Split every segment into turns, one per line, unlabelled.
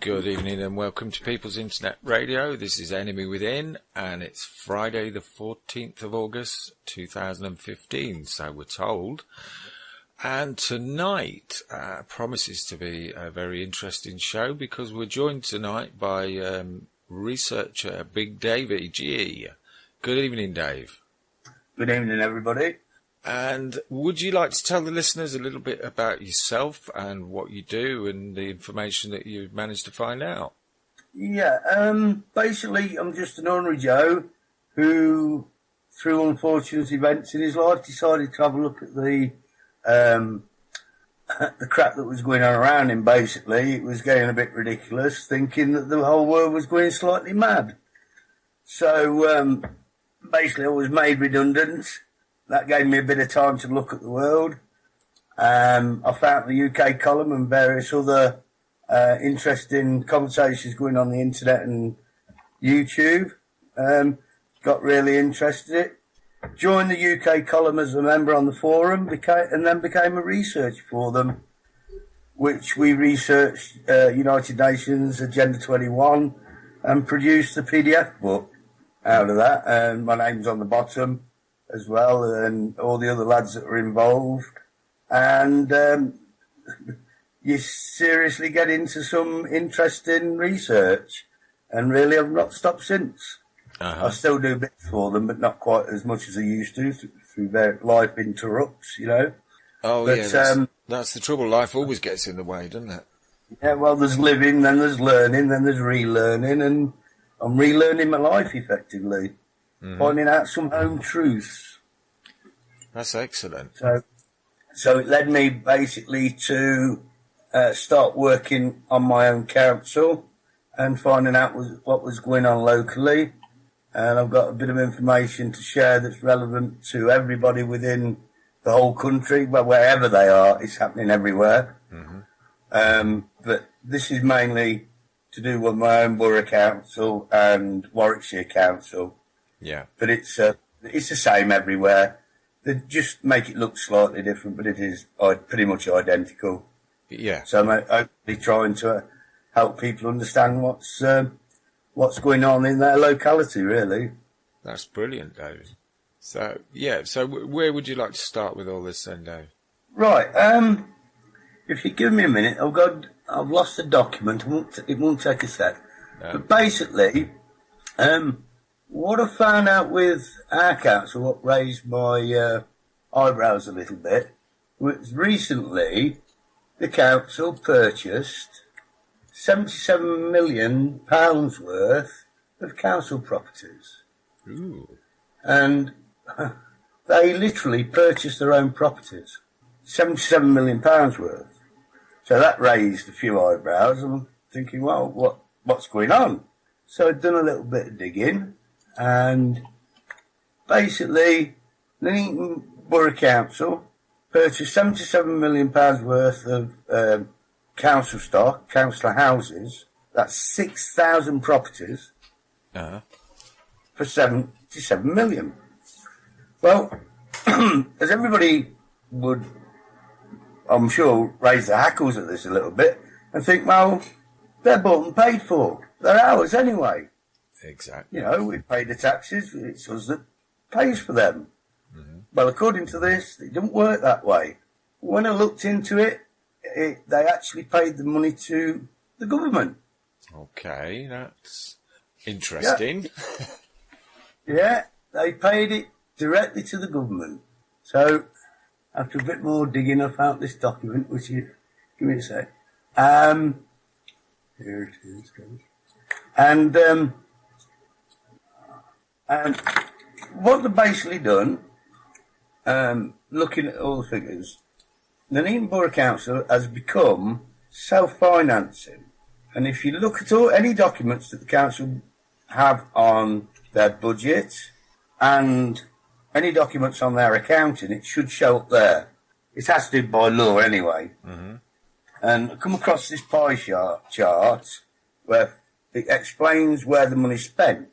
Good evening and welcome to People's Internet Radio. This is Enemy Within and it's Friday the 14th of August 2015, so we're told. And tonight promises to be a very interesting show because we're joined tonight by researcher Big Davie G. Good evening, Dave.
Good evening, everybody.
And would you like to tell the listeners a little bit about yourself and what you do and the information that you've managed to find out?
Yeah, basically, I'm just an ordinary Joe who, through unfortunate events in his life, decided to have a look at the crap that was going on around him, basically. It was getting a bit ridiculous, thinking that the whole world was going slightly mad. So, basically, I was made redundant. That gave me a bit of time to look at the world. I found the UK column and various other interesting conversations going on the internet and YouTube. Got really interested in it. Joined the UK column as a member on the forum and then became a researcher for them, which we researched United Nations Agenda 21 and produced the PDF book out of that. And my name's on the bottom as well, and all the other lads that are involved. And you seriously get into some interesting research, and really I've not stopped since. I still do bits for them, but not quite as much as I used to through their life interrupts, you know.
Oh, but, yeah, that's the trouble. Life always gets in the way, doesn't it?
Yeah, well, there's living, then there's learning, then there's relearning, and I'm relearning my life, effectively. Finding out some home truths.
That's excellent.
So it led me basically to start working on my own council and finding out what was going on locally. And I've got a bit of information to share that's relevant to everybody within the whole country, well, wherever they are. It's happening everywhere. But this is mainly to do with my own borough council and Warwickshire council.
Yeah.
But it's the same everywhere. They just make it look slightly different, but it is pretty much identical.
Yeah.
So I'm hopefully trying to help people understand what's going on in their locality, really.
That's brilliant, Dave. So, yeah, so where would you like to start with all this then, Dave?
Right. If you give me a minute, I've lost the document. It won't take a sec. No. But basically, what I found out with our council, what raised my eyebrows a little bit, was recently the council purchased £77 million worth of council properties.
Ooh.
And they literally purchased their own properties. £77 million worth. So that raised a few eyebrows. I'm thinking, well, what's going on? So I'd done a little bit of digging. And basically, the Nuneaton Borough Council purchased £77 million worth of council stock, council houses. That's 6,000 properties for £77 million. Well, as everybody would, I'm sure, raise their hackles at this a little bit and think, well, they're bought and paid for. They're ours anyway.
Exactly.
You know, we pay the taxes, it's us that pays for them. Well, according to this, it didn't work that way. When I looked into it, they actually paid the money to the government.
Okay, that's interesting.
Yeah, they paid it directly to the government. So, after a bit more digging, I found this document, which is, give me a sec. Here it is, and what they've basically done, looking at all the figures, the Nuneaton Borough Council has become self-financing. And if you look at any documents that the council have on their budget and any documents on their accounting, it should show up there. It has to do by law anyway. And I come across this pie chart where it explains where the money's spent.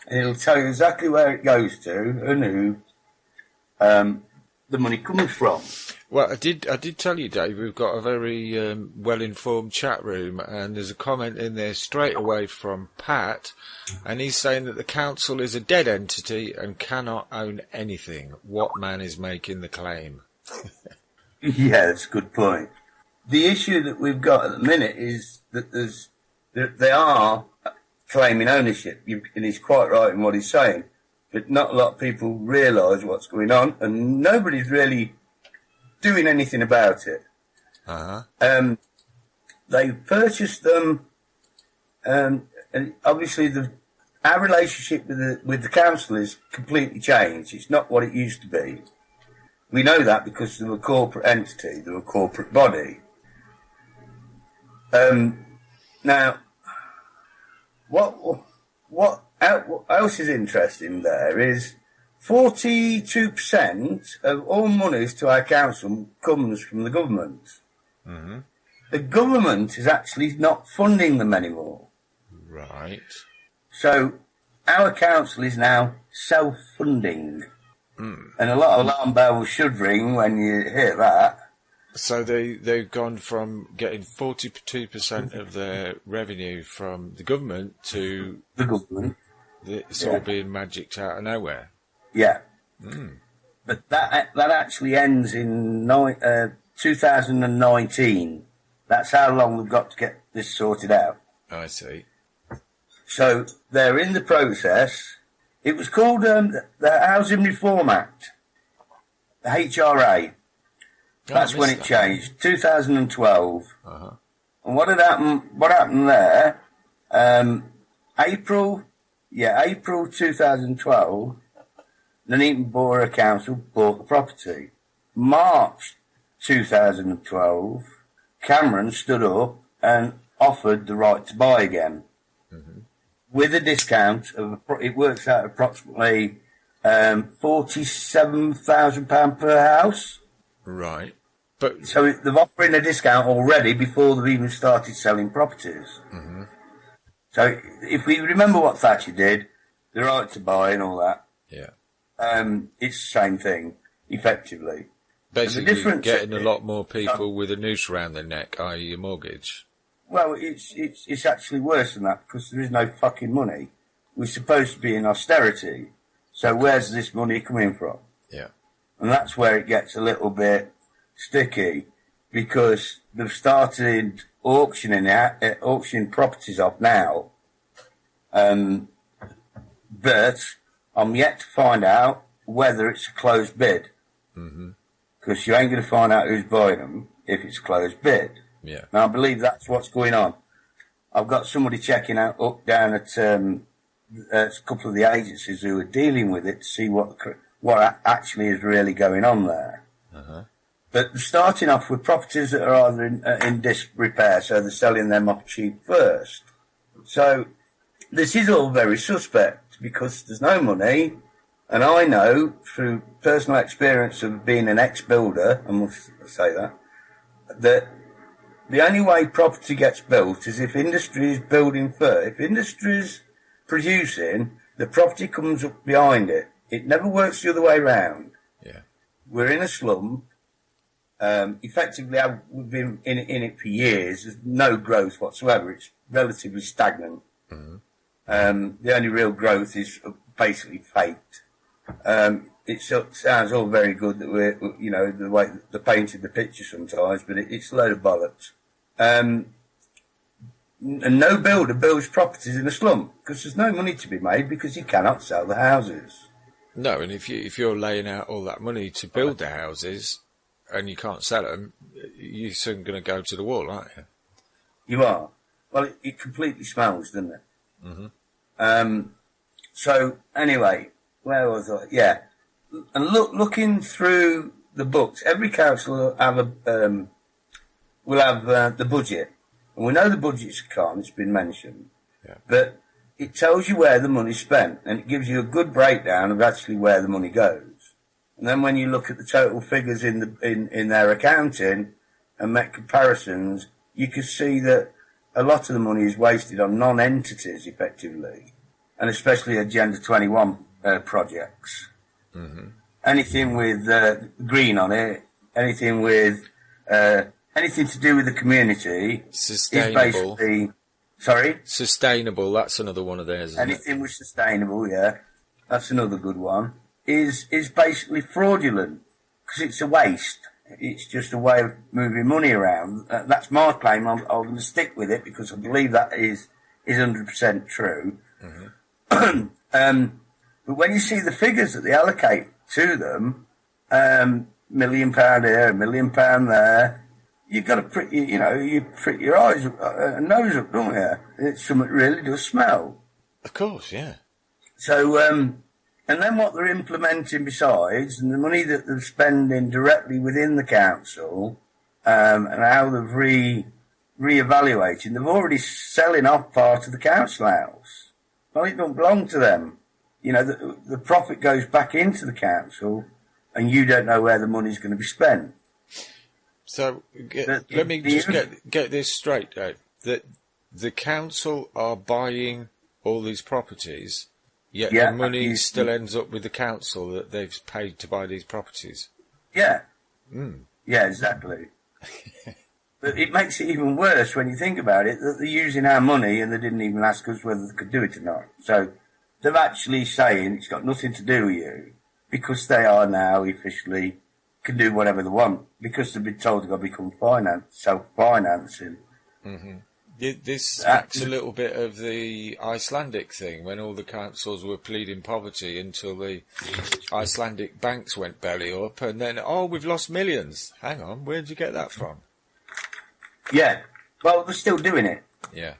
And it'll tell you exactly where it goes to and who. the money comes from.
Well, I did tell you, Dave, we've got a very well-informed chat room, and there's a comment in there straight away from Pat, and he's saying that the council is a dead entity and cannot own anything. What man is making the claim?
Yeah, that's a good point. The issue that we've got at the minute is that they are claiming ownership, and he's quite right in what he's saying, but not a lot of people realise what's going on, and nobody's really doing anything about it. They've purchased them, and obviously our relationship with the council is completely changed. It's not what it used to be. We know that because they're a corporate entity, they're a corporate body. Now, what else is interesting there is 42% of all monies to our council comes from the government. Mm-hmm. The government is actually not funding them anymore.
Right.
So our council is now self-funding. Mm. And a lot of alarm bells should ring when you hear that.
So they've gone from getting 42% of their revenue from the government to
the government.
It's all being magicked out of nowhere.
Yeah. Mm. But that actually ends in 2019. That's how long we've got to get this sorted out.
I see.
So they're in the process. It was called the Housing Reform Act, the HRA. That's when it changed, 2012. Uh-huh. And what happened there, April 2012, Nuneaton Borough Council bought the property. March 2012, Cameron stood up and offered the right to buy again. Mm-hmm. With a discount of, it works out approximately £47,000 per house.
Right.
So they've offering a discount already before they've even started selling properties. Mm-hmm. So if we remember what Thatcher did, the right to buy and all that,
yeah,
it's the same thing, effectively.
Basically, getting a lot more people with a noose around their neck, i.e. a mortgage.
Well, it's actually worse than that because there is no fucking money. We're supposed to be in austerity, so where's this money coming from?
Yeah,
and that's where it gets a little bit sticky because they've started auctioning properties off now. But I'm yet to find out whether it's a closed bid. Mm-hmm. Because you ain't going to find out who's buying them if it's a closed bid.
Yeah.
Now I believe that's what's going on. I've got somebody checking out down at a couple of the agencies who are dealing with it to see what actually is really going on there. Uh-huh. But starting off with properties that are either in disrepair, so they're selling them off cheap first. So this is all very suspect because there's no money, and I know through personal experience of being an ex-builder, I must say that the only way property gets built is if industry is building first. If industry is producing, the property comes up behind it. It never works the other way round.
Yeah. We're
in a slum. Effectively, we've been in it for years. There's no growth whatsoever. It's relatively stagnant. Mm-hmm. The only real growth is basically faked. It sounds all very good that we're, the way they painted the picture sometimes, but it's a load of bollocks. And no builder builds properties in a slum because there's no money to be made because you cannot sell the houses.
No, and if you're laying out all that money to build the houses and you can't sell them, you're soon going to go to the wall, aren't you?
You are. Well, it completely smells, doesn't it? Mm-hmm. So anyway, where was I? Yeah. And looking through the books, every council will have the budget. And we know the budget's gone, it's been mentioned. Yeah. But it tells you where the money's spent, and it gives you a good breakdown of actually where the money goes. And then when you look at the total figures in their accounting and make comparisons, you can see that a lot of the money is wasted on non-entities, effectively, and especially Agenda 21 projects. Mm-hmm. anything with green on it, anything with anything to do with the community,
Sustainable.
is basically. Sorry?
Sustainable, that's another one of theirs, isn't
Anything
it?
with sustainable, yeah, that's another good one, is basically fraudulent, because it's a waste. It's just a way of moving money around. That's my claim. I'm going to stick with it, because I believe that is 100% true. Mm-hmm. But when you see the figures that they allocate to them, £1 million here, £1 million there, you've got to prick, you prick your eyes and nose up, don't you? It's something that really does smell.
Of course, yeah.
So, and then what they're implementing besides, and the money that they're spending directly within the council, and how they've re-evaluating, they've already selling off part of the council house. Well, it don't belong to them. The profit goes back into the council, and you don't know where the money's going to be spent.
So let me just get this straight, Dave. That the council are buying all these properties, yet the money still ends up with the council that they've paid to buy these properties.
Yeah.
Mm.
Yeah, exactly. But it makes it even worse when you think about it, that they're using our money and they didn't even ask us whether they could do it or not. So they're actually saying it's got nothing to do with you, because they are now officially can do whatever they want, because they've been told they've got to become self-financing.
Mm-hmm. This acts a little bit of the Icelandic thing, when all the councils were pleading poverty until the Icelandic banks went belly up, and then, we've lost millions. Hang on, where'd you get that from?
Yeah, well, they're still doing it.
Yeah.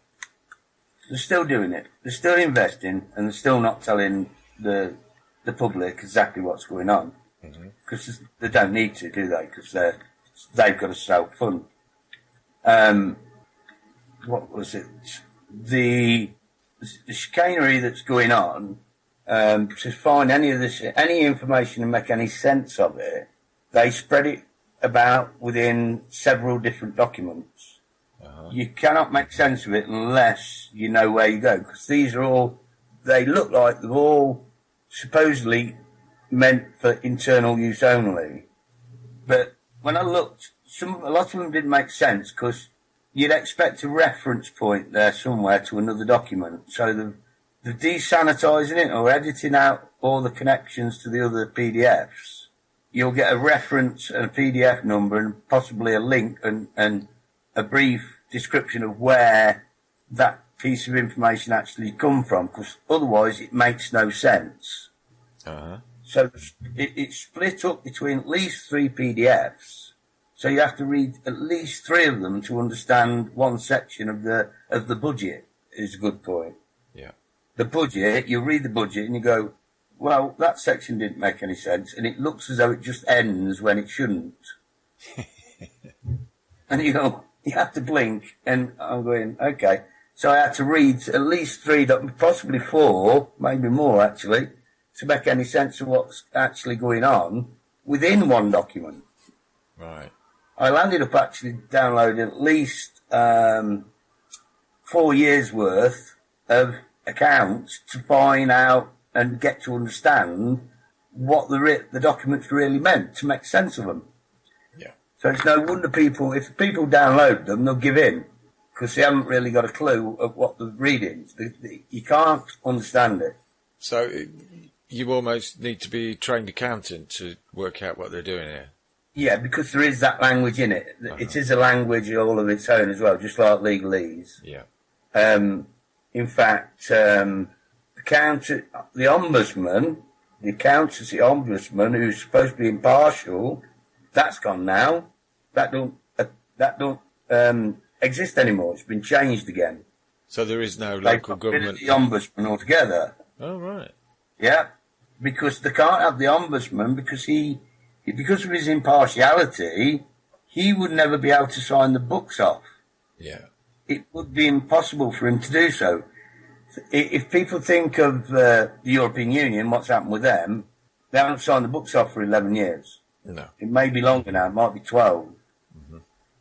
They're still doing it. They're still investing, and they're still not telling the public exactly what's going on. Because they don't need to, do they? Because they've got to self-fund. What was it? The chicanery that's going on, to find any information and make any sense of it, they spread it about within several different documents. Uh-huh. You cannot make sense of it unless you know where you go, because these are all, they look like they've all supposedly meant for internal use only. But when I looked, a lot of them didn't make sense, because you'd expect a reference point there somewhere to another document. So they're desanitising it or editing out all the connections to the other PDFs. You'll get a reference and a PDF number and possibly a link and a brief description of where that piece of information actually come from, because otherwise it makes no sense. Uh-huh. So it's split up between at least 3 PDFs. So you have to read at least 3 of them to understand one section of the budget, is a good point.
Yeah. The
budget, you read the budget and you go, well, that section didn't make any sense, and it looks as though it just ends when it shouldn't. And you go, you have to blink, and I'm going, okay. So I had to read at least 3, possibly 4, maybe more actually, to make any sense of what's actually going on within one document.
Right.
I landed up actually downloading at least 4 years worth of accounts to find out and get to understand what the documents really meant, to make sense of them.
Yeah.
So it's no wonder if people download them, they'll give in, because they haven't really got a clue of what they're reading. You can't understand it.
So you almost need to be a trained accountant to work out what they're doing here.
Yeah, because there is that language in it. Uh-huh. It is a language all of its own as well, just like legalese.
Yeah.
In fact, the ombudsman, the accountancy ombudsman, who's supposed to be impartial, that's gone now. That don't exist anymore. It's been changed again.
So there is no local government.
The ombudsman altogether.
Oh right.
Yeah, because they can't have the ombudsman because because of his impartiality, he would never be able to sign the books off.
Yeah.
It would be impossible for him to do so. If people think of the European Union, what's happened with them, they haven't signed the books off for 11 years.
No.
It may be longer now, it might be 12. Mm-hmm.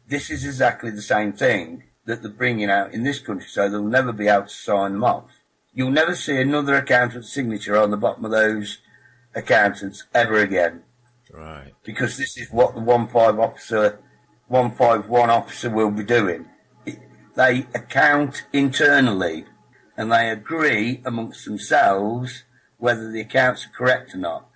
This is exactly the same thing that they're bringing out in this country, so they'll never be able to sign them off. You'll never see another accountant's signature on the bottom of those accountants ever again.
Right.
Because this is what the 151 officer will be doing. They account internally and they agree amongst themselves whether the accounts are correct or not.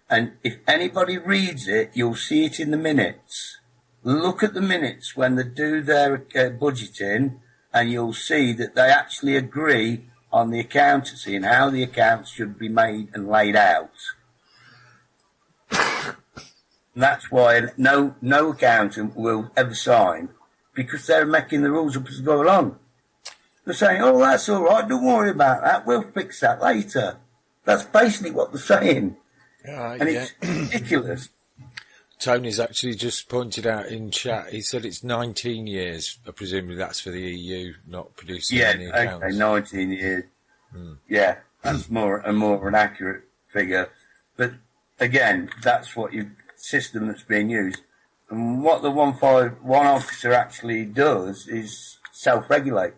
And if anybody reads it, you'll see it in the minutes. Look at the minutes when they do their budgeting, and you'll see that they actually agree on the accountancy and how the accounts should be made and laid out. And that's why no accountant will ever sign, because they're making the rules up as they go along. They're saying, oh, that's all right, don't worry about that, we'll fix that later. That's basically what they're saying. And it's ridiculous.
Tony's actually just pointed out in chat, he said it's 19 years. Presumably that's for the EU, not producing any accounts.
Yeah, okay, 19 years. Yeah, that's more an accurate figure. But again, that's what your system that's being used. And what the 151 officer actually does is self-regulate.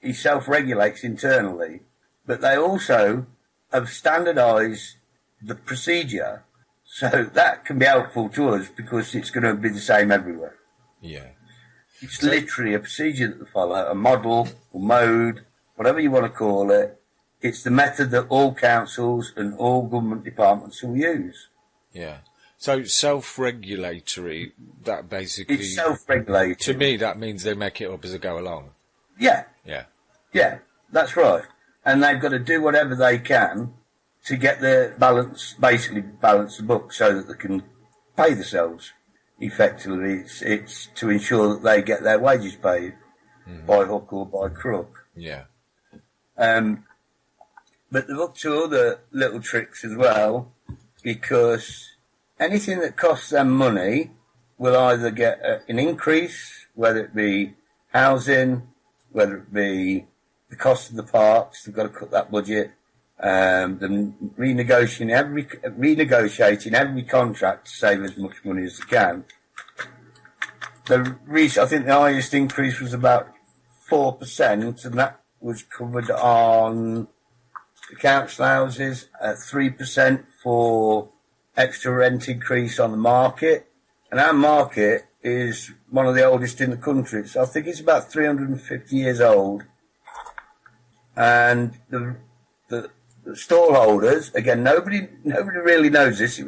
He self-regulates internally, but they also have standardised the procedure, so that can be helpful to us because it's going to be the same everywhere.
Yeah.
It's literally a procedure that they follow, a model or mode, whatever you want to call it. It's the method that all councils and all government departments will use.
Yeah. So self-regulatory, that basically...
It's self-regulating.
To me, that means they make it up as they go along.
Yeah.
Yeah.
Yeah, that's right. And they've got to do whatever they can to get the basically balance the book so that they can pay themselves effectively. It's to ensure that they get their wages paid by hook or by crook.
Yeah.
But they're up to other little tricks as well, because anything that costs them money will either get an increase, whether it be housing, whether it be the cost of the parks, they've got to cut that budget. Renegotiating every contract to save as much money as they can. I think the highest increase was about 4%, and that was covered on the council houses, 3% for extra rent increase on the market. And our market is one of the oldest in the country. So I think it's about 350 years old. And the stall holders, again, nobody really knows this.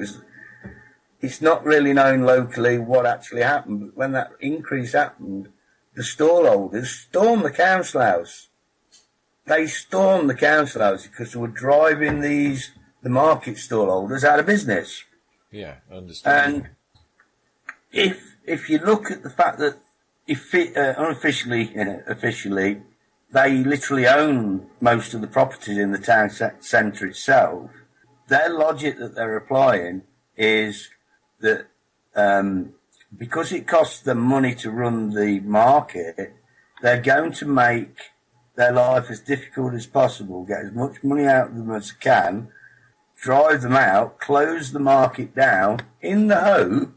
It's not really known locally what actually happened. But when that increase happened, the stall holders stormed the council house. They stormed the council house because they were driving the market stall holders out of business.
Yeah, I understand.
And if you look at the fact that officially, they literally own most of the properties in the town centre itself. Their logic that they're applying is that because it costs them money to run the market, they're going to make their life as difficult as possible, get as much money out of them as they can, drive them out, close the market down, in the hope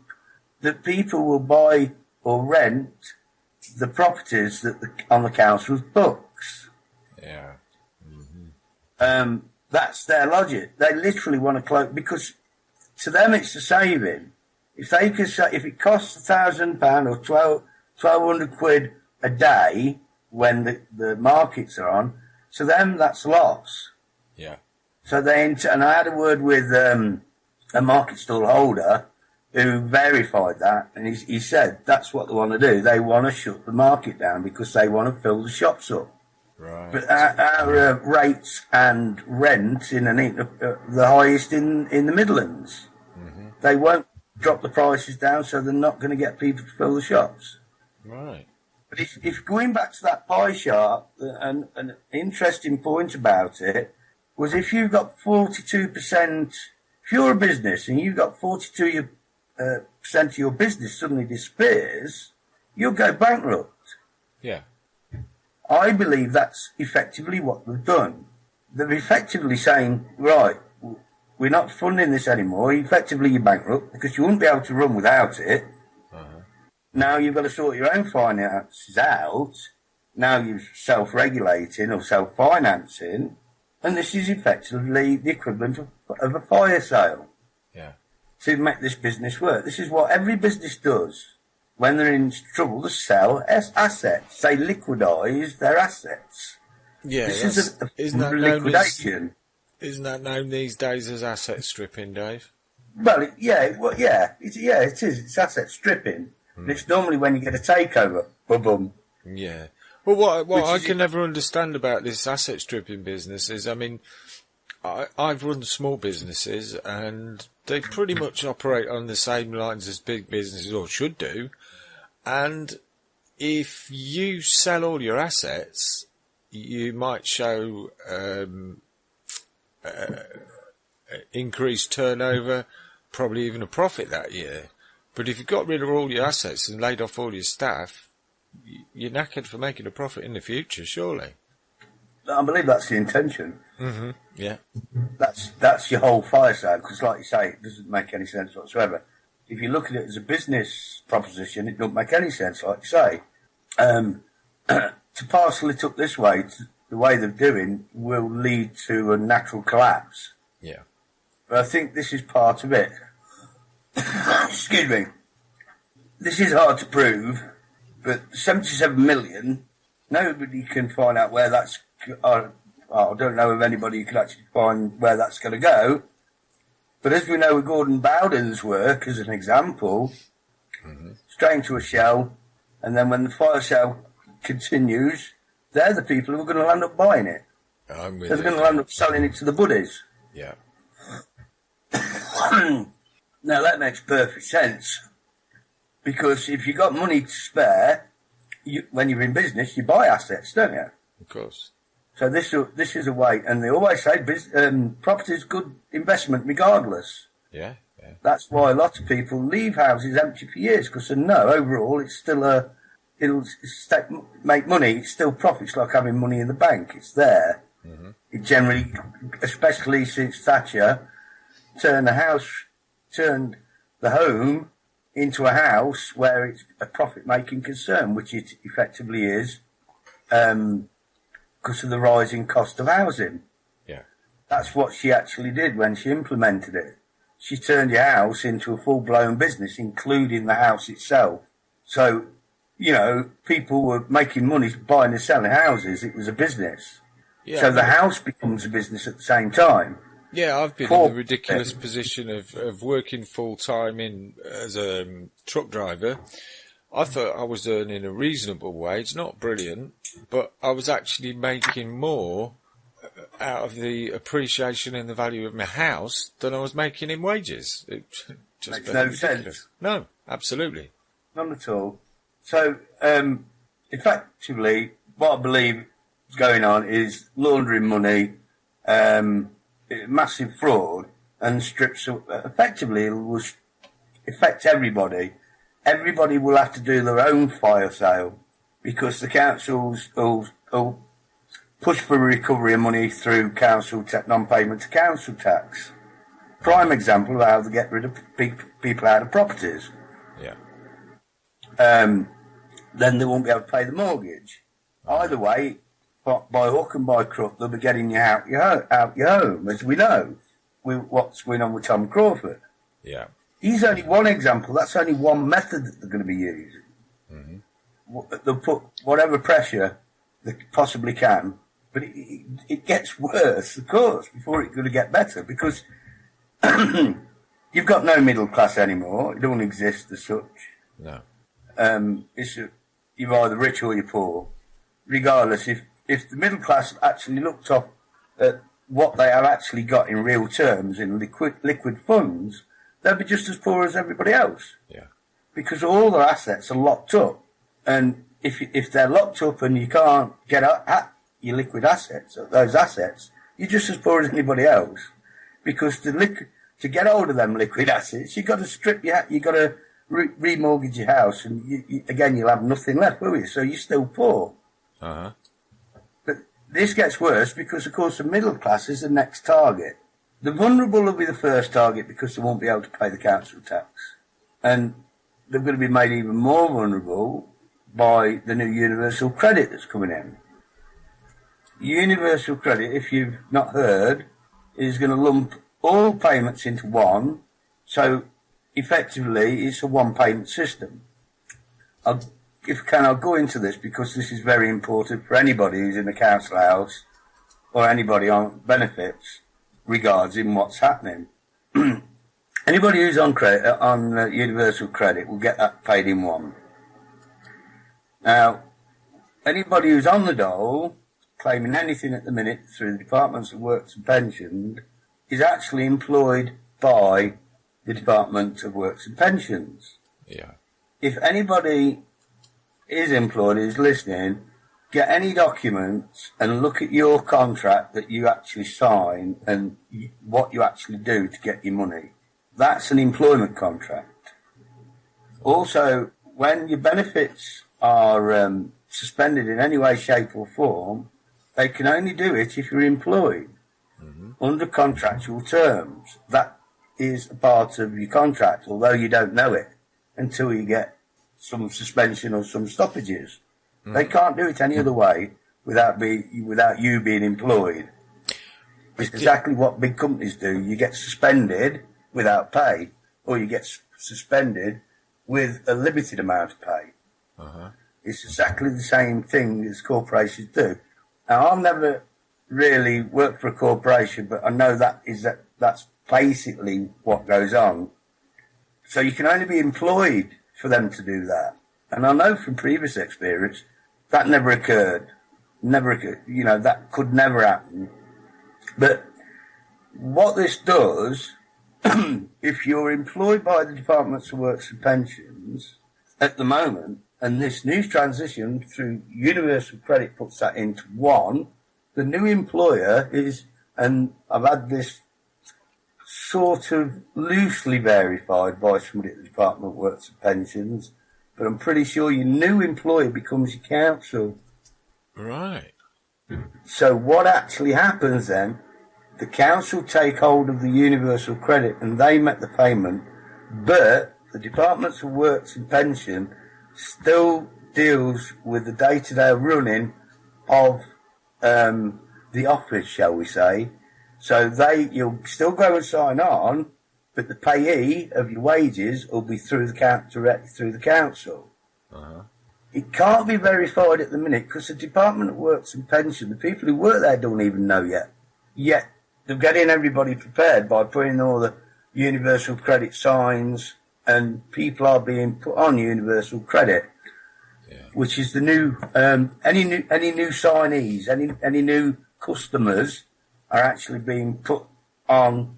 that people will buy or rent the properties that on the council's books.
Yeah.
That's their logic. They literally want to close, because to them it's a saving. If they could say, if it costs £1,000 or 1,200 quid a day when the markets are on, to them that's loss.
Yeah.
So and I had a word with a market stall holder who verified that, and he said that's what they want to do. They want to shut the market down because they want to fill the shops up.
Right.
But our rates and rent the highest in the Midlands. They won't drop the prices down, so they're not going to get people to fill the shops.
Right.
But if going back to that pie chart, an interesting point about it was if you've got 42%, if you're a business and you've got 42% of your business suddenly disappears, you'll go bankrupt.
Yeah.
I believe that's effectively what they've done. They're effectively saying, right, we're not funding this anymore. Effectively, you're bankrupt because you wouldn't be able to run without it. Now you've got to sort your own finances out. Now you're self-regulating or self-financing. And this is effectively the equivalent of a fire sale.
Yeah.
To make this business work. This is what every business does when they're in trouble. They sell assets. They liquidise their assets.
Yeah,
this is a
liquidation. Isn't that known these days as asset stripping, Dave?
Well, it is. It's asset stripping. And it's normally when you get a takeover. Boom.
Yeah. Well, what I can never understand about this asset stripping business is, I mean, I've run small businesses and they pretty much operate on the same lines as big businesses, or should do. And if you sell all your assets, you might show increased turnover, probably even a profit that year. But if you got rid of all your assets and laid off all your staff, you're knackered for making a profit in the future, surely.
I believe that's the intention.
Mm-hmm. Yeah.
That's your whole fire sale, because like you say, it doesn't make any sense whatsoever. If you look at it as a business proposition, it doesn't make any sense, like you say. To parcel it up this way, the way they're doing, will lead to a natural collapse.
Yeah.
But I think this is part of it. Excuse me. This is hard to prove, but 77 million, nobody can find out where that's... I don't know of anybody who can actually find where that's going to go. But as we know with Gordon Bowden's work, as an example, straight into a shell, and then when the fire sale continues, they're the people who are going to end up buying it. They're going to end up selling it to the buddies.
Yeah.
Now that makes perfect sense, because if you've got money to spare, when you're in business, you buy assets, don't you?
Of course.
So this is a way, and they always say property is good investment regardless.
Yeah.
That's why a lot of people leave houses empty for years, because they know overall it's still it'll make money. It's still profits, like having money in the bank. It's there. Mm-hmm. It generally, especially since Thatcher, turned the home into a house where it's a profit-making concern, which it effectively is. Because of the rising cost of housing.
Yeah.
That's what she actually did when she implemented it. She turned your house into a full-blown business, including the house itself. So, people were making money buying and selling houses. It was a business. Yeah, so the house becomes a business at the same time.
Yeah, I've been in the ridiculous position of working full-time as a truck driver. I thought I was earning a reasonable wage, not brilliant, but I was actually making more out of the appreciation and the value of my house than I was making in wages. It just
makes no sense.
No, absolutely.
None at all. So, effectively, what I believe is going on is laundering money, massive fraud, and strips of, effectively it will affect everybody. Everybody will have to do their own fire sale, because the councils will push for recovery of money through council non-payment to council tax. Prime example of how they get rid of people out of properties.
Yeah.
Then they won't be able to pay the mortgage. Either way, by hook and by crook, they'll be getting you out your home, as we know. What's going on with Tom Crawford.
Yeah.
He's only one example. That's only one method that they're going to be using. Mm-hmm. They'll put whatever pressure they possibly can, but it gets worse, of course, before it's going to get better, because you've got no middle class anymore. It don't exist as such.
No.
You're either rich or you're poor. Regardless, if the middle class actually looked up at what they have actually got in real terms, in liquid funds, they'll be just as poor as everybody else.
Yeah.
Because all their assets are locked up. And if they're locked up and you can't get at your liquid assets, those assets, you're just as poor as anybody else. Because to get hold of them liquid assets, you've got to you've got to remortgage your house, and again, you'll have nothing left, will you? So you're still poor.
Uh-huh.
But this gets worse because, of course, the middle class is the next target. The vulnerable will be the first target because they won't be able to pay the council tax. And they're going to be made even more vulnerable by the new universal credit that's coming in. Universal Credit, if you've not heard, is going to lump all payments into one, so effectively it's a one payment system. I'll go into this because this is very important for anybody who's in the council house or anybody on benefits regarding what's happening. Anybody who's on Universal Credit will get that paid in one. Now, anybody who's on the dole, claiming anything at the minute through the Departments of Works and Pensions, is actually employed by the Department of Works and Pensions.
Yeah.
If anybody is employed, is listening, get any documents and look at your contract that you actually sign and what you actually do to get your money. That's an employment contract. Also, when your benefits are suspended in any way, shape or form, they can only do it if you're employed under contractual terms. That is a part of your contract, although you don't know it until you get some suspension or some stoppages. They can't do it any other way without you being employed. It's exactly what big companies do. You get suspended without pay, or you get suspended with a limited amount of pay. It's exactly the same thing as corporations do. Now, I've never really worked for a corporation, but I know that's basically what goes on. So you can only be employed for them to do that. And I know from previous experience that never occurred. Never occurred. You know, that could never happen. But what this does, if you're employed by the Departments of Works and Pensions at the moment, and this new transition through Universal Credit puts that into one, the new employer is, and I've had this sort of loosely verified by somebody at the Department of Works and Pensions, but I'm pretty sure your new employer becomes your council.
Right.
So what actually happens then, the council take hold of the Universal Credit and they make the payment, but the Departments of Works and Pension still deals with the day-to-day running of the office, shall we say. So you'll still go and sign on, but the payee of your wages will be directly through the council. It can't be verified at the minute because the Department of Works and Pension, the people who work there don't even know yet. Yet they're getting everybody prepared by putting all the Universal Credit signs, and people are being put on Universal Credit, which is the new any new signees, any new customers are actually being put on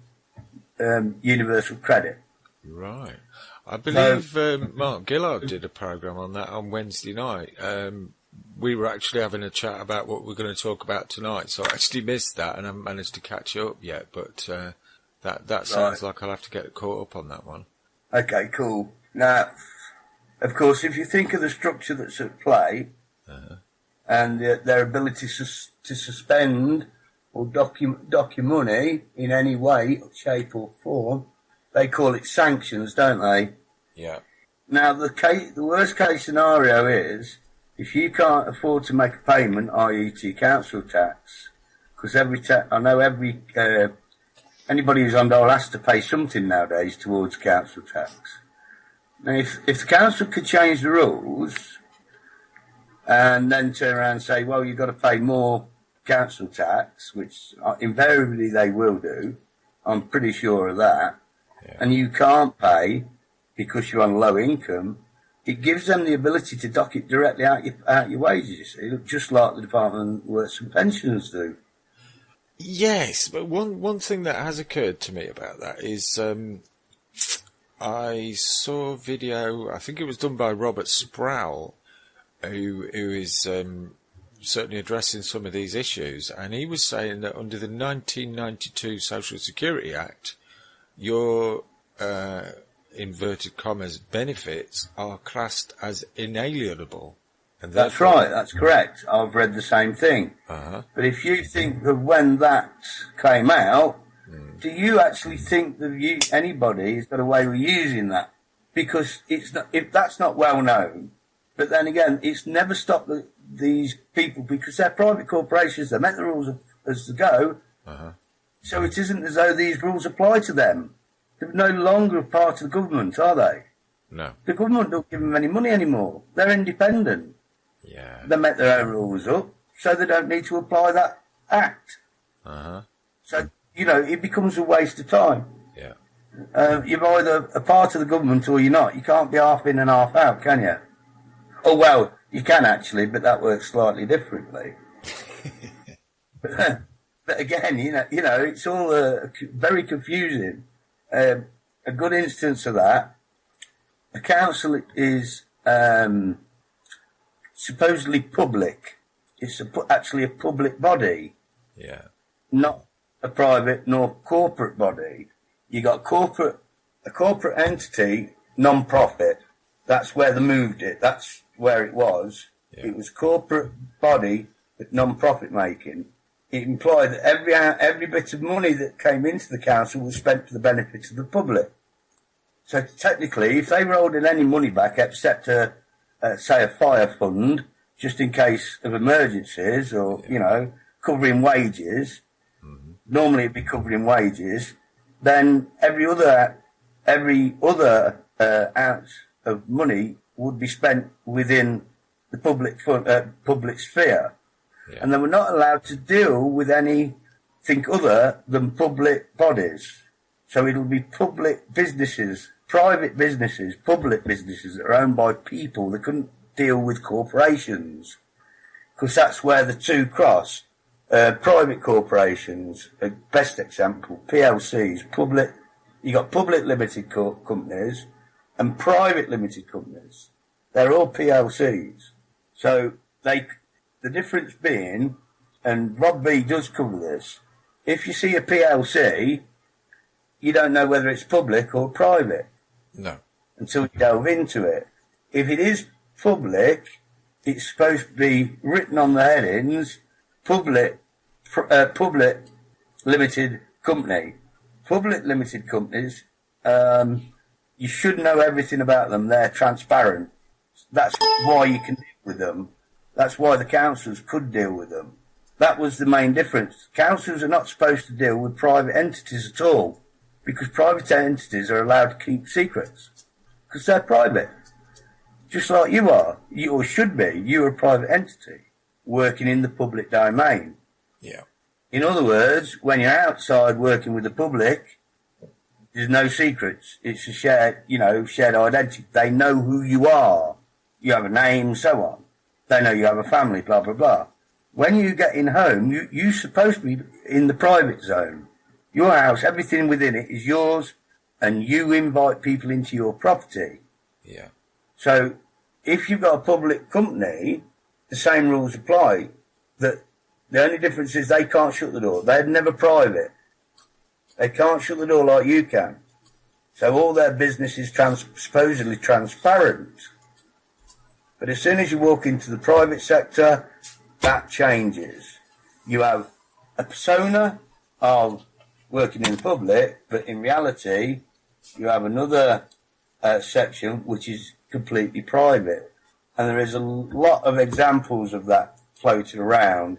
Universal Credit.
Right. I believe Mark Gillard did a programme on that on Wednesday night. We were actually having a chat about what we're going to talk about tonight, so I actually missed that and haven't managed to catch up yet, but that sounds like I'll have to get caught up on that one.
Okay, cool. Now, of course, if you think of the structure that's at play and their ability to suspend or dock your money in any way, shape or form, they call it sanctions, don't they?
Yeah.
Now, the worst case scenario is if you can't afford to make a payment, i.e. to your council tax, because anybody who's on dole has to pay something nowadays towards council tax. Now, if the council could change the rules and then turn around and say, well, you've got to pay more council tax, which invariably they will do, I'm pretty sure of that, and you can't pay because you're on low income, it gives them the ability to dock it directly out your wages, you see, just like the Department of Works and Pensions do.
Yes, but one thing that has occurred to me about that is I saw a video, I think it was done by Robert Sproul, who is certainly addressing some of these issues, and he was saying that under the 1992 Social Security Act, your inverted commas benefits are classed as inalienable. And
that's right, that's correct. I've read the same thing. But if you think of when that came out, do you actually think that anybody has got away with using that? Because it's not, if that's not well known, but then again, it's never stopped these people, because they're private corporations, they make the rules as to go. So it isn't as though these rules apply to them. They're no longer a part of the government, are they?
No.
The government don't give them any money anymore. They're independent.
Yeah.
They make their own rules up, so they don't need to apply that act. So, you know, it becomes a waste of time.
Yeah.
You're either a part of the government or you're not. You can't be half in and half out, can you? Oh, well, you can actually, but that works slightly differently. But again, you know, it's all very confusing. A good instance of that, a council is supposedly public. It's actually a public body.
Yeah.
Not a private nor corporate body. You got a corporate entity, non-profit. That's where they moved it. That's where it was.
Yeah.
It was corporate body, but non-profit making. It implied that every bit of money that came into the council was spent for the benefit of the public. So technically, if they rolled in any money back, except say a fire fund, just in case of emergencies, or you know, covering wages, normally it'd be covering wages. Then every other ounce of money would be spent within the public sphere.
Yeah.
And they were not allowed to deal with anything other than public bodies. So it'll be public businesses, private businesses, public businesses that are owned by people. They couldn't deal with corporations, because that's where the two cross. Private corporations, best example, PLCs, public. You got public limited companies and private limited companies. They're all PLCs. So the difference being, and Rob B does cover this, if you see a PLC, you don't know whether it's public or private.
No.
Until you delve into it. If it is public, it's supposed to be written on the headings, public limited company. Public limited companies, you should know everything about them. They're transparent. That's why you can deal with them. That's why the councils could deal with them. That was the main difference. Councils are not supposed to deal with private entities at all, because private entities are allowed to keep secrets, because they're private. Just like you are, or should be. You're a private entity working in the public domain.
Yeah.
In other words, when you're outside working with the public, there's no secrets. It's a shared identity. They know who you are. You have a name, so on. They know you have a family, blah, blah, blah. When you get in home, you're supposed to be in the private zone. Your house, everything within it is yours, and you invite people into your property.
Yeah.
So if you've got a public company, the same rules apply. That the only difference is they can't shut the door. They're never private. They can't shut the door like you can. So all their business is supposedly transparent. But as soon as you walk into the private sector, that changes. You have a persona of working in the public, but in reality, you have another section which is completely private. And there is a lot of examples of that floating around.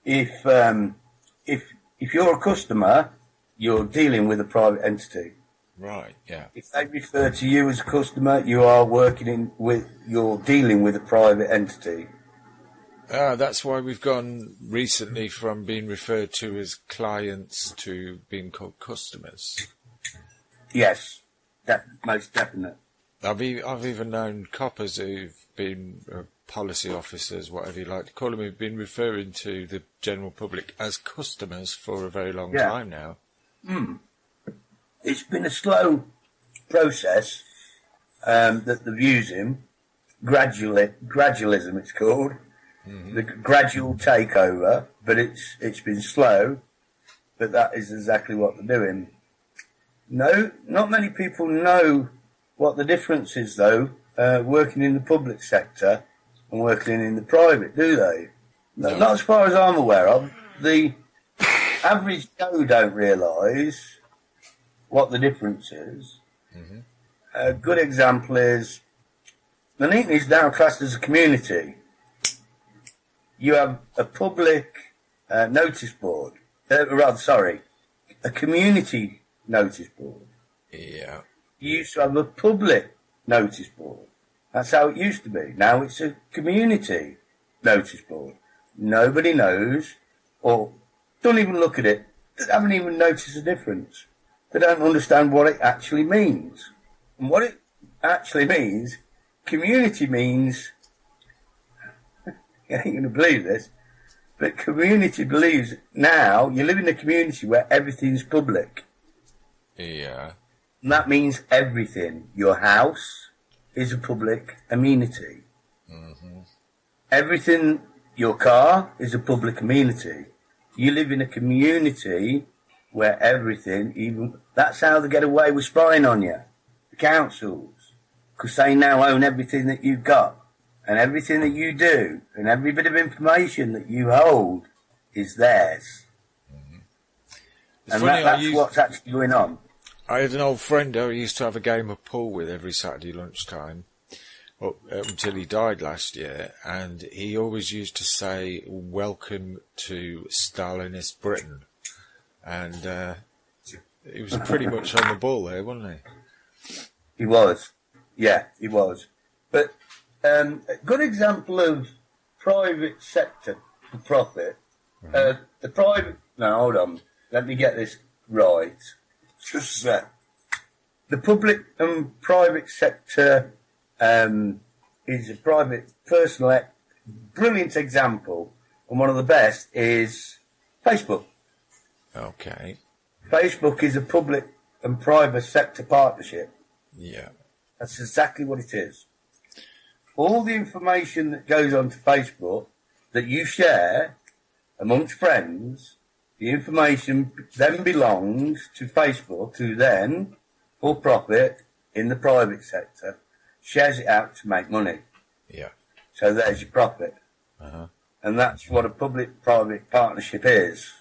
If you're a customer, you're dealing with a private entity.
Right, yeah.
If they refer to you as a customer, you're dealing with a private entity.
That's why we've gone recently from being referred to as clients to being called customers.
Yes, most definite.
I've even known coppers who've been policy officers, whatever you like to call them, who've been referring to the general public as customers for a very long time now.
It's been a slow process that they're using. Gradualism, it's called. The gradual takeover, but it's been slow. But that is exactly what they're doing. No, not many people know what the difference is, though, working in the public sector and working in the private, do they? No. Not as far as I'm aware of. The average Joe don't realise what the difference is. A good example is, Nuneaton is now classed as a community. you have a public notice board. A community notice board.
Yeah.
You used to have a public notice board. That's how it used to be. Now it's a community notice board. Nobody knows or don't even look at it. They haven't even noticed the difference. They don't understand what it actually means. And what it actually means, community means, you ain't going to believe this, but community believes now you live in a community where everything's public.
Yeah.
And that means everything. Your house is a public amenity.
Mm-hmm.
Everything, your car is a public amenity. You live in a community where everything, even, that's how they get away with spying on you. The councils. Because they now own everything that you've got. And everything that you do, and every bit of information that you hold is theirs. Mm-hmm. And that's what's actually going on.
I had an old friend who I used to have a game of pool with every Saturday lunchtime, up until he died last year, and he always used to say, "Welcome to Stalinist Britain," and he was pretty much on the ball there, wasn't he?
He was, yeah, he was. But a good example of private sector for profit. Mm-hmm. The private. No, hold on. Let me get this right. Just that. The public and private sector is a private personal brilliant example, and one of the best is Facebook.
Okay.
Facebook is a public and private sector partnership.
Yeah.
That's exactly what it is. All the information that goes onto Facebook that you share amongst friends, the information then belongs to Facebook, who then, for profit, in the private sector, shares it out to make money.
Yeah.
So there's your profit.
Uh-huh.
And that's what a public-private partnership is.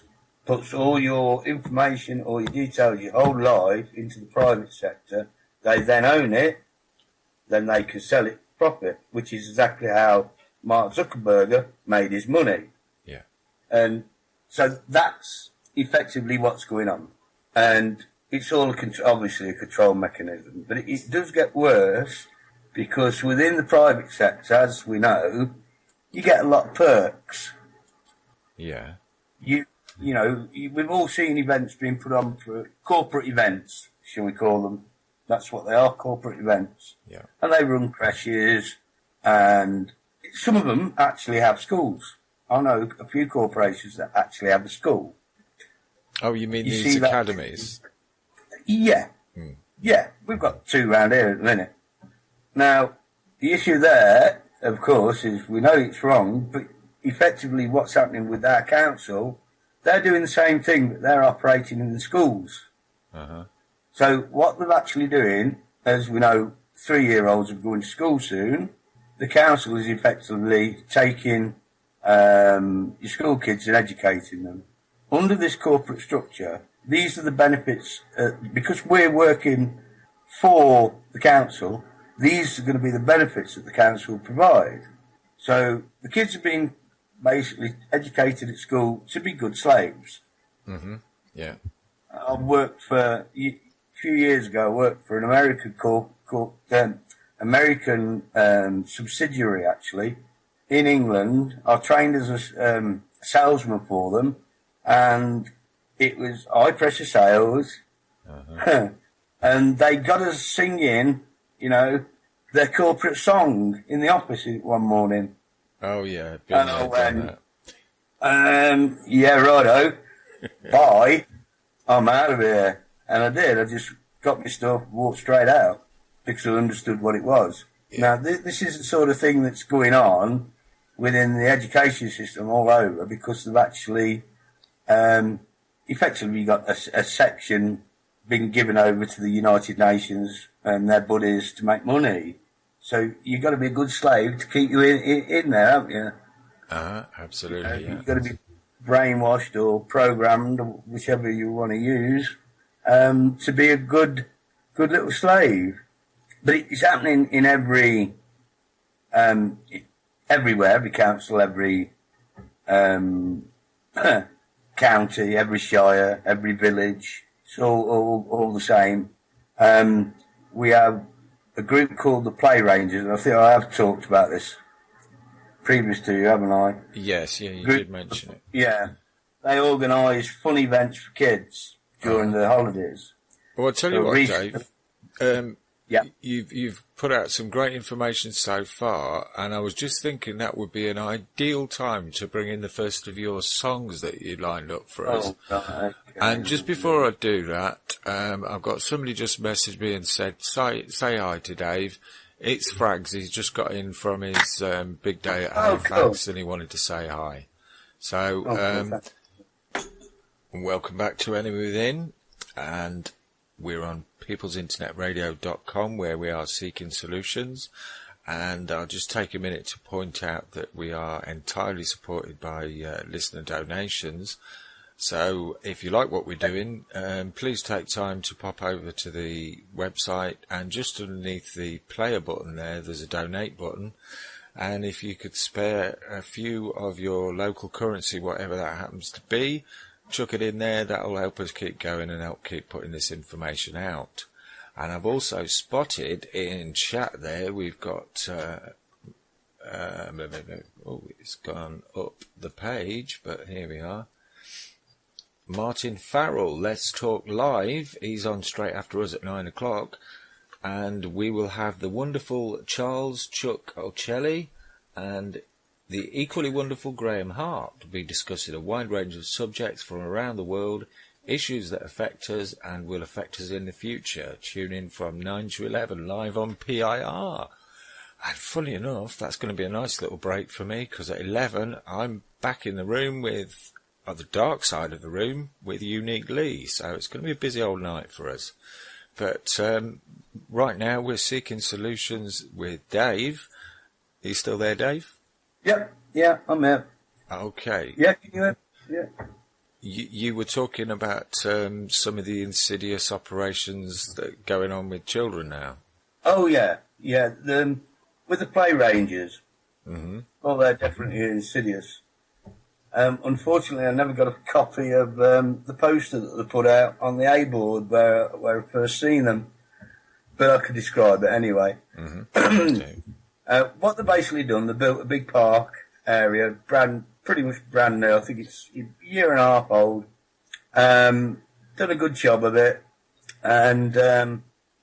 Puts all your information, all your details, your whole life into the private sector. They then own it. Then they can sell it for profit, which is exactly how Mark Zuckerberg made his money.
Yeah.
And so that's effectively what's going on. And it's all obviously a control mechanism. But it does get worse because within the private sector, as we know, you get a lot of perks.
Yeah.
You know, we've all seen events being put on for corporate events, shall we call them. That's what they are, corporate events.
Yeah.
And they run creches, and some of them actually have schools. I know a few corporations that actually have a school.
Oh, you mean these academies?
Yeah. Yeah, we've got 2 around here at the minute. Now, the issue there, of course, is we know it's wrong, but effectively what's happening with our council, they're doing the same thing, but they're operating in the schools.
Uh-huh.
So what they're actually doing, as we know, 3-year-olds are going to school soon, the council is effectively taking your school kids and educating them. Under this corporate structure, these are the benefits, because we're working for the council, these are going to be the benefits that the council will provide. So the kids are being basically educated at school to be good slaves.
Mm-hmm. Yeah.
I worked for, a few years ago, I worked for an American subsidiary, actually, in England. I trained as a salesman for them, and it was high pressure sales. Uh-huh. And they got us singing, their corporate song in the office one morning.
Oh, yeah.
And I went, yeah, righto, bye, I'm out of here. And I did. I just got my stuff, walked straight out, because I understood what it was. Yeah. Now, this is the sort of thing that's going on within the education system all over, because they've actually, effectively got a section being given over to the United Nations and their buddies to make money. So you've got to be a good slave to keep you in there, haven't you?
Absolutely. Yeah.
You've got to be brainwashed or programmed, or whichever you want to use, to be a good little slave. But it's happening in everywhere, every council, every county, every shire, every village. It's all the same. We have a group called the Play Rangers, and I think I have talked about this previous to you, haven't I?
Yes, yeah, you did mention it.
Yeah. They organise fun events for kids during the holidays.
Well, I'll tell you what, Dave.
Yeah.
You've put out some great information so far, and I was just thinking that would be an ideal time to bring in the first of your songs that you lined up for us.
Okay.
And just before I do that, I've got somebody just messaged me and said, say hi to Dave. It's Frags. He's just got in from his big day at Halifax, and he wanted to say hi. So, welcome back to Enemy Within, and we're on peoplesinternetradio.com, where we are seeking solutions. And I'll just take a minute to point out that we are entirely supported by listener donations. So if you like what we're doing, please take time to pop over to the website, and just underneath the player button there's a donate button. And if you could spare a few of your local currency, whatever that happens to be, chuck it in there. That'll help us keep going and help keep putting this information out. And I've also spotted in chat there, we've got, it's gone up the page, but here we are. Martin Farrell, Let's Talk Live. He's on straight after us at 9 o'clock. And we will have the wonderful Charles Chuck Ocelli and the equally wonderful Graham Hart to be discussing a wide range of subjects from around the world, issues that affect us and will affect us in the future. Tune in from 9 to 11 live on PIR. And funny enough, that's going to be a nice little break for me, because at 11 I'm back in the room with, on the dark side of the room, with Unique Lee. So it's going to be a busy old night for us. But right now we're seeking solutions with Dave. Are you still there, Dave?
Yep. Yeah, I'm here.
Okay.
Yeah, can you hear? Yeah.
You were talking about some of the insidious operations that are going on with children now.
Oh, yeah. Yeah, with the Play Rangers.
Mm-hmm.
Oh, they're definitely insidious. Unfortunately, I never got a copy of the poster that they put out on the A-board where I first seen them, but I could describe it anyway.
Mm-hmm.
What they basically done, they built a big park area, pretty much brand new. I think it's a year and a half old. Done a good job of it, and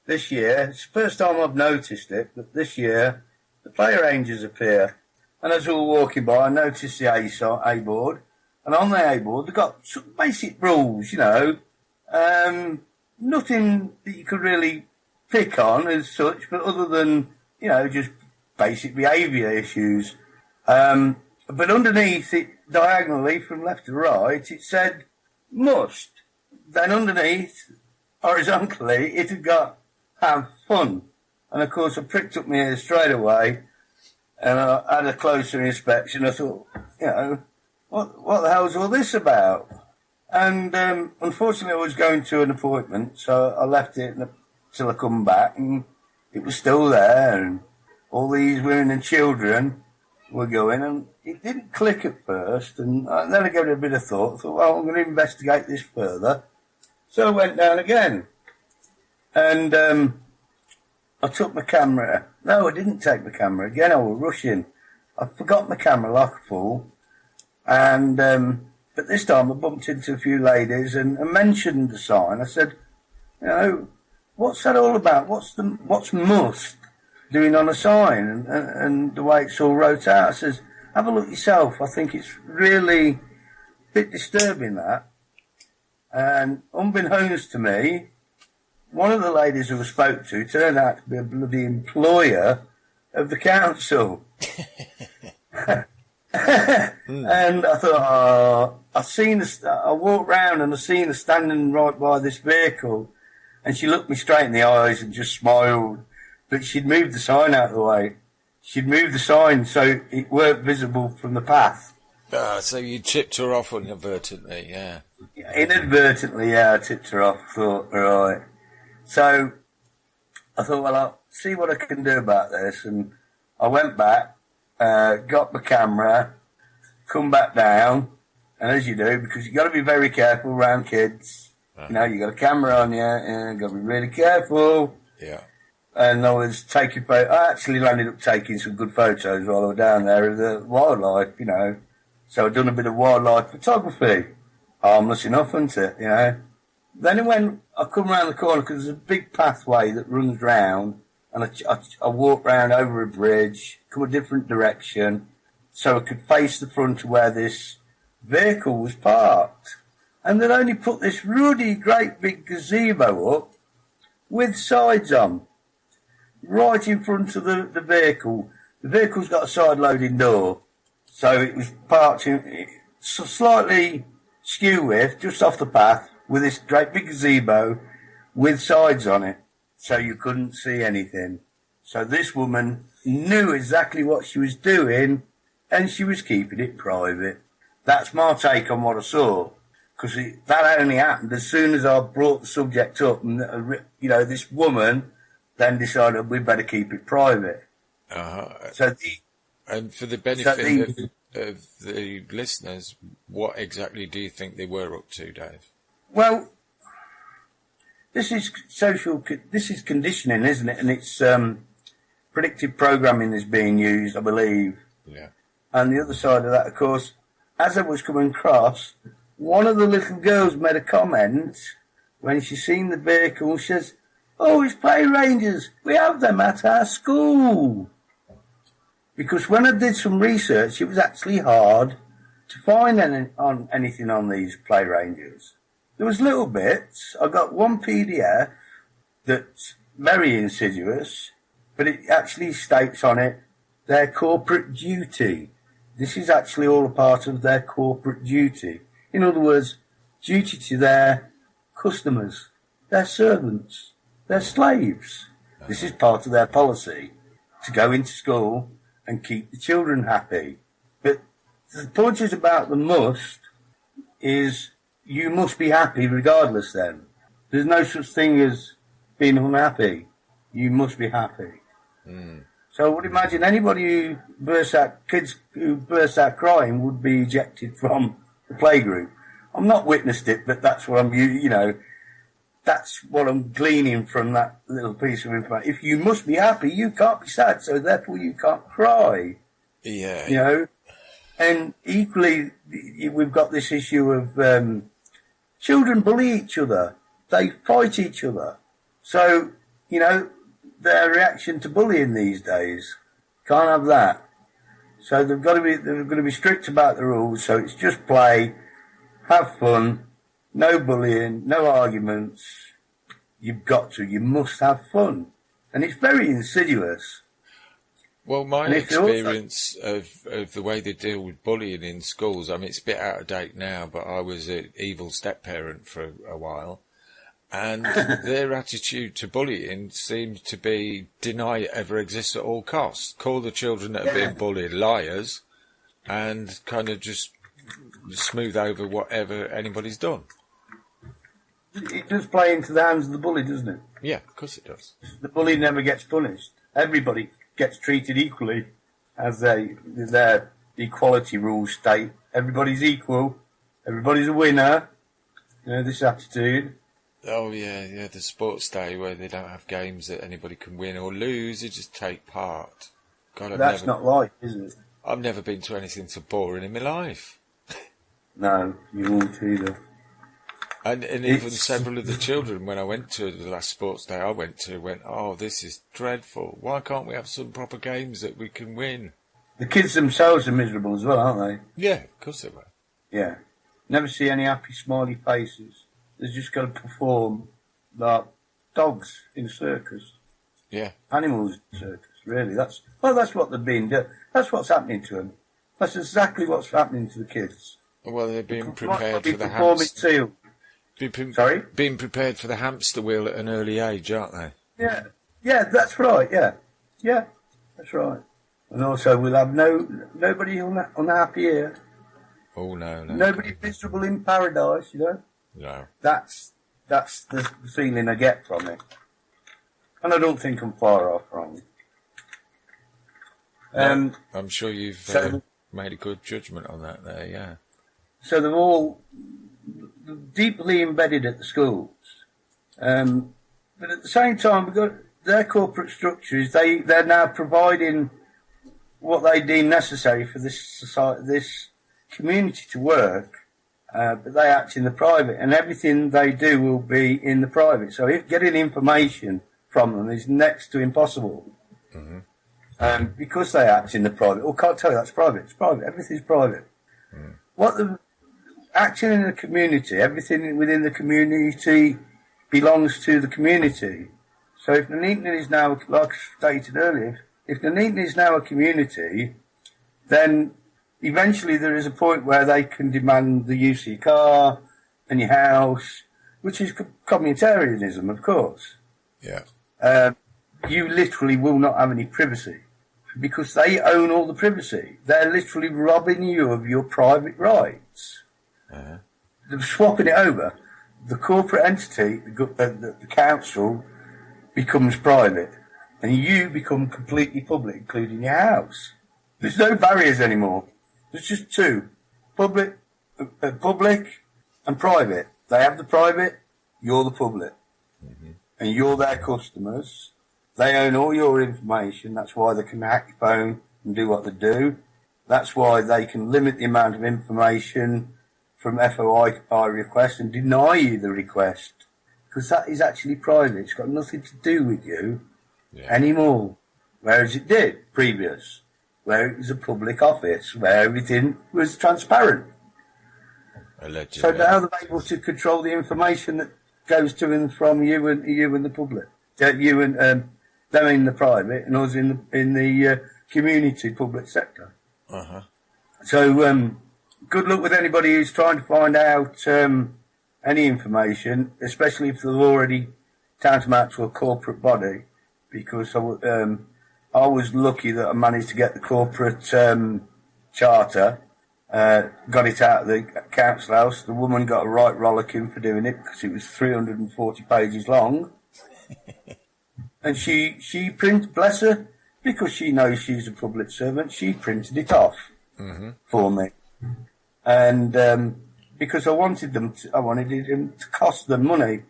this year, it's the first time I've noticed it, but this year the Play Rangers appear. And as we were walking by, I noticed the A-board, and on the A-board, they've got some basic rules, you know, nothing that you could really pick on as such, but other than, you know, just basic behaviour issues. But underneath it, diagonally from left to right, it said must. Then underneath, horizontally, it had got have fun. And of course, I pricked up my ears straight away, and I had a closer inspection. I thought, you know, what the hell's all this about? And unfortunately, I was going to an appointment, so I left it till I come back, and it was still there, and all these women and children were going, and it didn't click at first, and then I gave it a bit of thought. I thought, well, I'm going to investigate this further. So I went down again, and I took my camera. No, I didn't take my camera. Again, I was rushing. I forgot my camera like a fool. And, but this time I bumped into a few ladies and mentioned the sign. I said, you know, what's that all about? What's must doing on a sign? And the way it's all wrote out. I says, have a look yourself. I think it's really a bit disturbing, that. And unbeknownst to me, one of the ladies who I spoke to turned out to be a bloody employer of the council. And I thought, I walked round and I seen her standing right by this vehicle, and she looked me straight in the eyes and just smiled. But she'd moved the sign out of the way. She'd moved the sign so it weren't visible from the path.
So you tipped her off inadvertently, yeah.
Inadvertently, yeah, I tipped her off. Thought, right. So I thought, well, I'll see what I can do about this. And I went back, got my camera, come back down, and as you do, because you've got to be very careful around kids.
Uh-huh.
You know, you got a camera on you, and you've got to be really careful.
Yeah.
And I was taking I actually ended up taking some good photos while I was down there of the wildlife, you know. So I'd done a bit of wildlife photography. Harmless enough, isn't it, you know? Then when I come round the corner, because there's a big pathway that runs round, and I walk round over a bridge, come a different direction, so I could face the front of where this vehicle was parked. And they'd only put this ruddy, great big gazebo up with sides on, right in front of the vehicle. The vehicle's got a side-loading door, so it was parked in, slightly skew with, just off the path, with this great big gazebo with sides on it, so you couldn't see anything. So this woman knew exactly what she was doing, and she was keeping it private. That's my take on what I saw, because that only happened as soon as I brought the subject up, and you know, this woman then decided we better keep it private. So
and for the benefit of the listeners, what exactly do you think they were up to, Dave?
Well, this is conditioning, isn't it? And it's predictive programming is being used, I believe.
Yeah.
And the other side of that, of course, as I was coming across, one of the little girls made a comment when she seen the vehicle. She says, "Oh, it's play rangers. We have them at our school." Because when I did some research, it was actually hard to find anything on these play rangers. There was little bits. I got one PDF that's very insidious, but it actually states on it their corporate duty. This is actually all a part of their corporate duty. In other words, duty to their customers, their servants, their slaves. This is part of their policy, to go into school and keep the children happy. But the point is about the must is you must be happy regardless then. There's no such thing as being unhappy. You must be happy. So I would imagine anybody kids who burst out crying would be ejected from the playgroup. I've not witnessed it, but that's what that's what I'm gleaning from that little piece of information. If you must be happy, you can't be sad, so therefore you can't cry.
Yeah.
You know? And equally, we've got this issue of children bully each other. They fight each other. So, you know, their reaction to bullying these days, can't have that. So they're going to be strict about the rules, so it's just play, have fun, no bullying, no arguments. You must have fun. And it's very insidious.
Well, my experience of the way they deal with bullying in schools, I mean, it's a bit out of date now, but I was an evil step-parent for a while, and their attitude to bullying seemed to be deny it ever exists at all costs, call the children that are being bullied liars, and kind of just smooth over whatever anybody's done.
It does play into the hands of the bully, doesn't it?
Yeah, of course it does.
The bully never gets punished. Everybody gets treated equally, as their equality rules state. Everybody's equal. Everybody's a winner. You know, this attitude.
Oh, yeah, the sports day where they don't have games that anybody can win or lose, they just take part. God,
That's not life, is it?
I've never been to anything so boring in my life.
No, you won't either.
And even several of the children, when I went to the last sports day I went to, went, "Oh, this is dreadful. Why can't we have some proper games that we can win?"
The kids themselves are miserable as well, aren't they?
Yeah, of course they were.
Yeah. Never see any happy, smiley faces. They've just got to perform like dogs in a circus.
Yeah.
Animals in a circus, really. That's what they're being done. That's what's happening to them. That's exactly what's happening to the kids.
Well, they're being prepared for the hamster. Being prepared for the hamster wheel at an early age, aren't they?
Yeah, that's right. Yeah, that's right. And also, we'll have nobody unhappy here.
Oh no.
Nobody miserable in paradise, you know.
No.
That's the feeling I get from it, and I don't think I'm far off from it.
I'm sure you've made a good judgment on that there, yeah.
So they're all deeply embedded at the schools. But at the same time, we've got their corporate structures. They're now providing what they deem necessary for this society, this community to work, but they act in the private, and everything they do will be in the private. So if getting information from them is next to impossible, because they act in the private. Or can't tell you that's private. It's private. Everything's private. Acting in the community, everything within the community belongs to the community. So if Nuneaton is now, like stated earlier, if Nuneaton is now a community, then eventually there is a point where they can demand the use of your car and your house, which is communitarianism, of course.
Yeah.
You literally will not have any privacy because they own all the privacy. They're literally robbing you of your private rights. They're swapping it over. The corporate entity, the council, becomes private, and you become completely public, including your house. There's no barriers anymore. There's just two: public and private. They have the private, you're the public, and you're their customers. They own all your information. That's why they can hack your phone and do what they do. That's why they can limit the amount of information from FOI request and deny you the request, because that is actually private. It's got nothing to do with you anymore, whereas it did previous, where it was a public office, where everything was transparent.
Allegedly.
So now they're able to control the information that goes to and from you and the public. You and them in the private, and us in the community public sector. So good luck with anybody who's trying to find out any information, especially if they've already tantamount to a corporate body, because I was lucky that I managed to get the corporate charter, got it out of the council house. The woman got a right rollicking for doing it because it was 340 pages long. And she printed, bless her, because she knows she's a public servant, she printed it off for me. And because I wanted it to cost them money,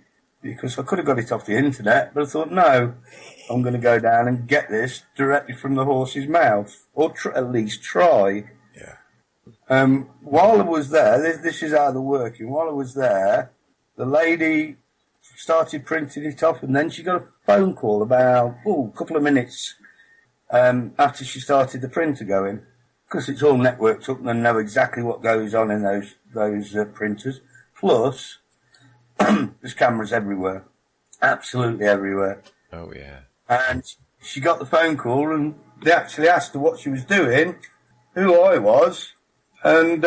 because I could have got it off the internet, but I thought, no, I'm going to go down and get this directly from the horse's mouth, or at least try.
Yeah.
While I was there, this is how they're working. While I was there, the lady started printing it off, and then she got a phone call about a couple of minutes after she started the printer going, because it's all networked up and they know exactly what goes on in those printers. Plus, there's cameras everywhere, absolutely everywhere.
Oh yeah.
And she got the phone call, and they actually asked her what she was doing, who I was, and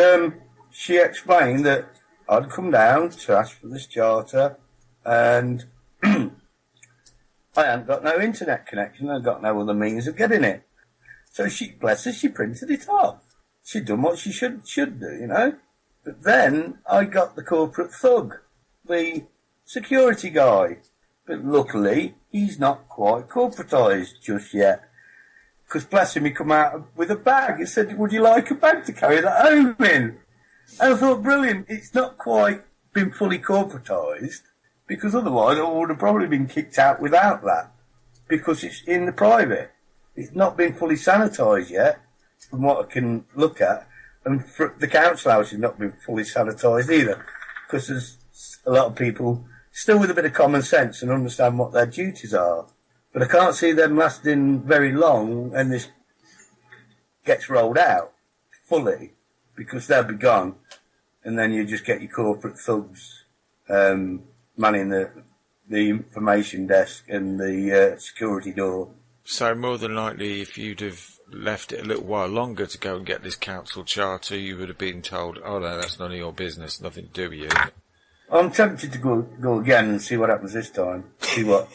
she explained that I'd come down to ask for this charter, and I hadn't got no internet connection. I'd got no other means of getting it. So bless her, she printed it off. She'd done what she should do, you know. But then I got the corporate thug, the security guy. But luckily, he's not quite corporatised just yet. Because bless him, he come out with a bag. He said, would you like a bag to carry that home in? And I thought, brilliant, it's not quite been fully corporatised, because otherwise I would have probably been kicked out without that, because it's in the private. It's not been fully sanitised yet, from what I can look at, and the council house has not been fully sanitised either, because there's a lot of people still with a bit of common sense and understand what their duties are. But I can't see them lasting very long, and this gets rolled out fully, because they'll be gone, and then you just get your corporate thugs manning the information desk and the security door.
So more than likely, if you'd have left it a little while longer to go and get this council charter, you would have been told, oh no, that's none of your business, nothing to do with you.
I'm tempted to go again and see what happens this time, see what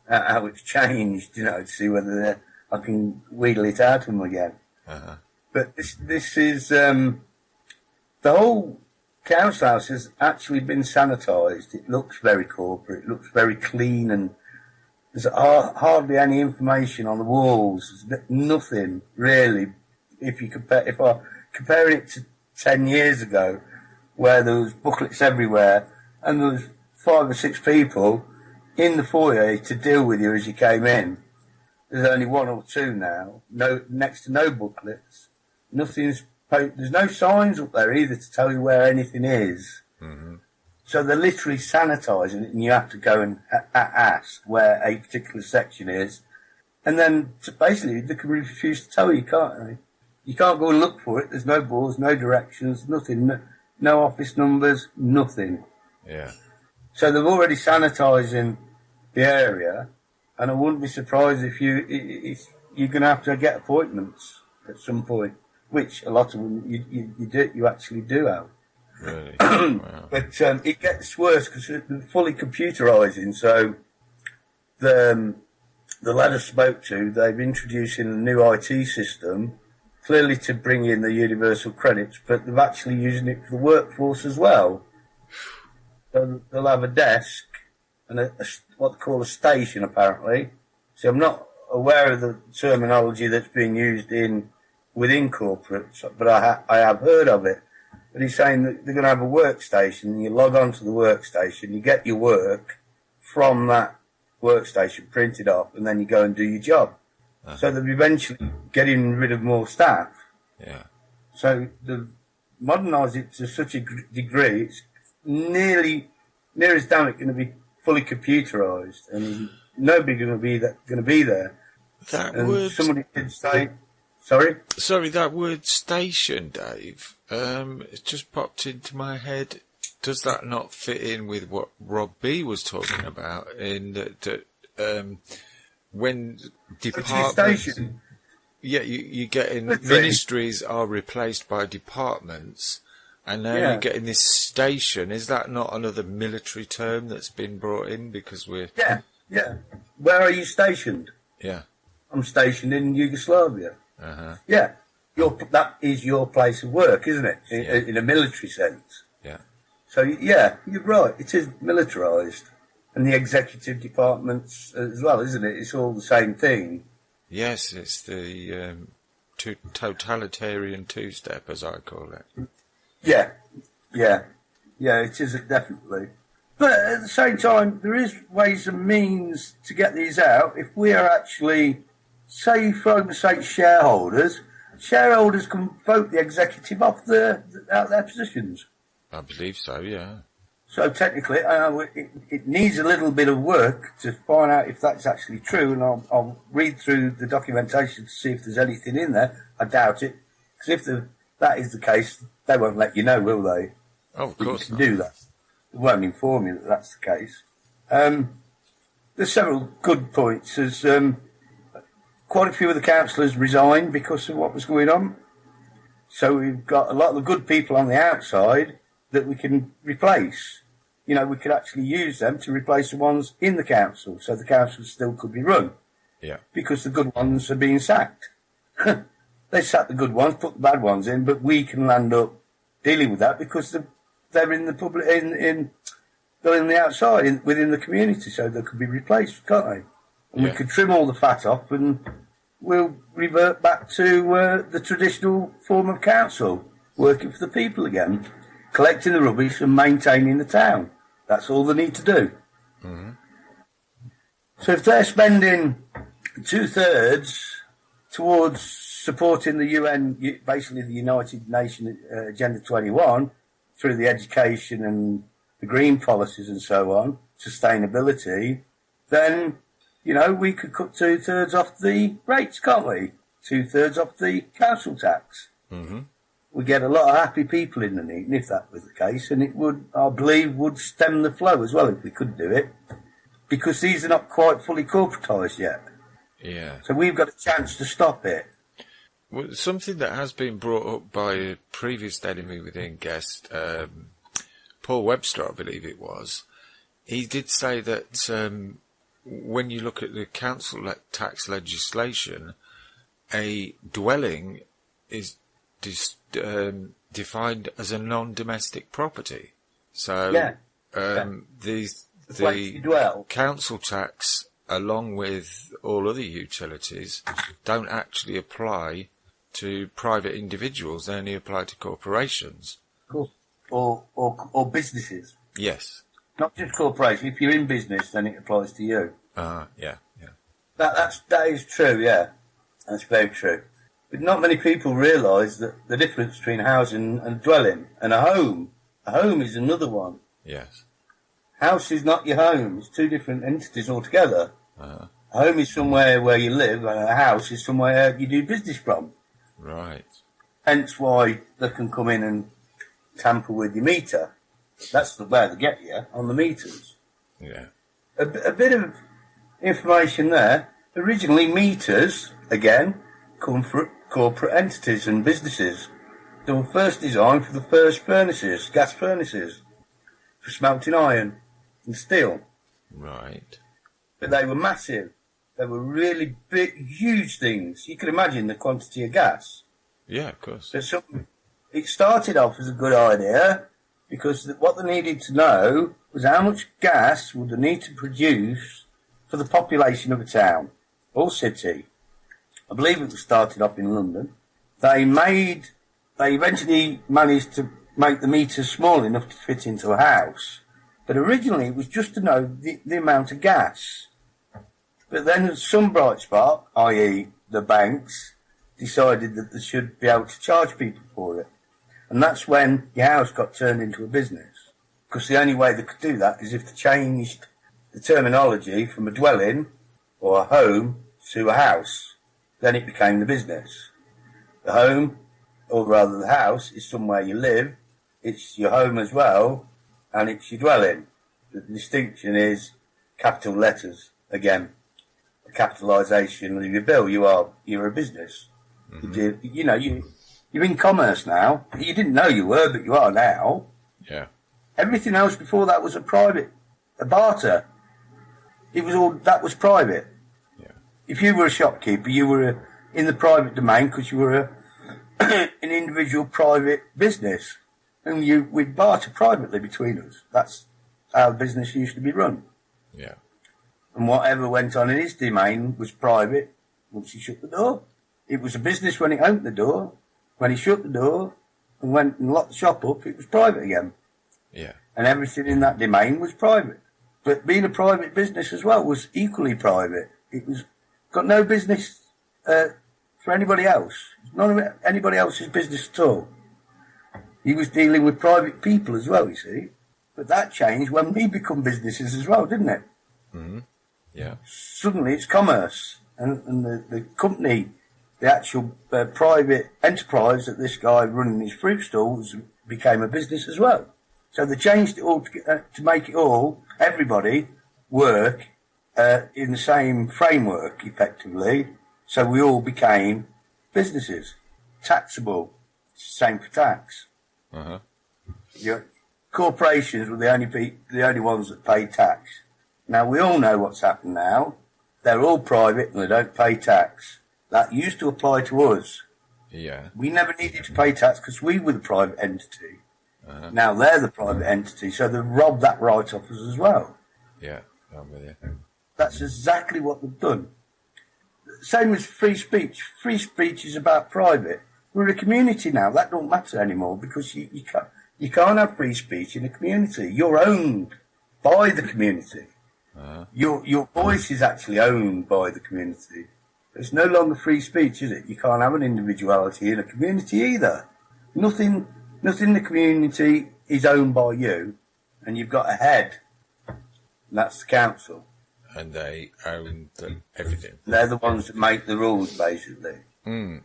how it's changed, you know, to see whether I can wheedle it out of them again. But this is the whole council house has actually been sanitised. It looks very corporate. It looks very clean, and there's hardly any information on the walls. There's nothing really if I compare it to 10 years ago, where there was booklets everywhere and there was 5 or 6 people in the foyer to deal with you as you came in. There's only 1 or 2 now. Next to no booklets. There's no signs up there either to tell you where anything is.
Mm-hmm.
So they're literally sanitising it, and you have to go and ask where a particular section is. And then basically they can refuse to tell you, can't they? You can't go and look for it. There's no boards, no directions, nothing. No office numbers, nothing.
Yeah.
So they're already sanitising the area, and I wouldn't be surprised if you're going to have to get appointments at some point, which a lot of them you actually do have.
Really? Wow.
But it gets worse because they're fully computerising. So the lad I spoke to, they've introduced in a new IT system, clearly to bring in the universal credits, but they're actually using it for the workforce as well. So they'll have a desk and what they call a station, apparently. So I'm not aware of the terminology that's being used within corporates, but I have heard of it. But he's saying that they're going to have a workstation, and you log on to the workstation, you get your work from that workstation printed off, and then you go and do your job.
Uh-huh.
So they're eventually getting rid of more staff.
Yeah.
So they've modernised it to such a degree, it's near as damn it going to be fully computerised, and nobody going to be there. Somebody did say, sorry,
that word station, Dave. It just popped into my head. Does that not fit in with what Rob B was talking about? In that when departments, you get in ministries are replaced by departments. And now you're getting this station. Is that not another military term that's been brought in because we're...
Yeah. Where are you stationed?
Yeah.
I'm stationed in Yugoslavia.
Uh-huh.
Yeah. That is your place of work, isn't it? In a military sense.
Yeah.
So, yeah, you're right. It is militarised. And the executive departments as well, isn't it? It's all the same thing.
Yes, it's the totalitarian two-step, as I call it.
Yeah, it is definitely. But at the same time, there is ways and means to get these out. If we are actually, say, for argument's sake, shareholders can vote the executive off out their positions.
I believe so, yeah.
So technically, it needs a little bit of work to find out if that's actually true, and I'll read through the documentation to see if there's anything in there. I doubt it, because if that is the case, they won't let you know, will they?
Oh, of course
you can do that. They won't inform you that that's the case. There's several good points. There's quite a few of the councillors resigned because of what was going on. So we've got a lot of the good people on the outside that we can replace. We could actually use them to replace the ones in the council, so the council still could be run.
Yeah. Because
the good ones are being sacked. They sack the good ones, put the bad ones in, but we can land up dealing with that because they're in the public, they're in the outside, within the community, so they could be replaced, can't they? And we could trim all the fat off, and we'll revert back to the traditional form of council, working for the people again, collecting the rubbish and maintaining the town. That's all they need to do.
Mm-hmm.
So if they're spending 2/3 towards supporting the UN, basically the United Nations Agenda 21, through the education and the green policies and so on, sustainability, then, we could cut 2/3 off the rates, can't we? 2/3 off the council tax.
Mm-hmm.
We get a lot of happy people in the meeting if that was the case, and it would, I believe, would stem the flow as well if we could do it, because these are not quite fully corporatised yet.
Yeah.
So we've got a chance to stop it.
Well, something that has been brought up by a previous Enemy Within guest, Paul Webster, I believe it was, he did say that when you look at the council tax legislation, a dwelling is defined as a non-domestic property. So the council tax, along with all other utilities, don't actually apply to private individuals. They only apply to corporations.
Of course. Or businesses.
Yes.
Not just corporations. If you're in business, then it applies to you.
Yeah.
That is true, yeah. That's very true. But not many people realise that the difference between housing and dwelling and a home. A home is another one.
Yes.
House is not your home. It's two different entities altogether.
Uh-huh.
A home is somewhere where you live, and a house is somewhere you do business from.
Right.
Hence why they can come in and tamper with your meter. That's the way they get you, on the meters.
Yeah.
A bit of information there. Originally, meters, again, come from corporate entities and businesses. They were first designed for the first furnaces, gas furnaces, for smelting iron and steel.
Right.
But they were massive. They were really big, huge things. You can imagine the quantity of gas.
Yeah, of course.
So it started off as a good idea because what they needed to know was how much gas would they need to produce for the population of a town or city. I believe it was started off in London. They eventually managed to make the meters small enough to fit into a house. But originally it was just to know the amount of gas. But then some bright spark, i.e. the banks, decided that they should be able to charge people for it. And that's when your house got turned into a business. Because the only way they could do that is if they changed the terminology from a dwelling or a home to a house. Then it became the business. The home, or rather the house, is somewhere you live. It's your home as well, and it's your dwelling. The distinction is capital letters again. The capitalisation of your bill. You're a business.
Mm-hmm.
You're in commerce now. You didn't know you were, but you are now.
Yeah.
Everything else before that was a barter. That was private.
Yeah.
If you were a shopkeeper, you were in the private domain because you were an individual private business, and we'd barter privately between us. That's how business used to be run.
Yeah.
And whatever went on in his domain was private once he shut the door. It was a business when he opened the door. When he shut the door and went and locked the shop up, it was private again.
Yeah.
And everything in that domain was private. But being a private business as well was equally private. It was got no business for anybody else. None of anybody else's business at all. He was dealing with private people as well, you see. But that changed when we become businesses as well, didn't it?
Mm-hmm. Yeah.
Suddenly it's commerce. And the company, the actual private enterprise that this guy running his fruit stalls became a business as well. So they changed it all to make it all, everybody, work in the same framework, effectively. So we all became businesses. Taxable. Same for tax.
Uh-huh.
Corporations were the only ones that paid tax. Now we all know what's happened now. They're all private and they don't pay tax. That used to apply to us.
Yeah.
We never needed to pay tax because we were the private entity.
Uh-huh.
Now they're the private entity, so they've robbed that right off us as well.
Yeah, I'm with you.
That's exactly what they've done. Same as free speech. Free speech is about private. We're a community now. That don't matter anymore because you can't have free speech in a community. You're owned by the community.
Uh-huh.
Your voice is actually owned by the community. It's no longer free speech, is it? You can't have an individuality in a community either. Nothing in the community is owned by you, and you've got a head. And that's the council.
And they own everything.
They're the ones that make the rules, basically.
Mm.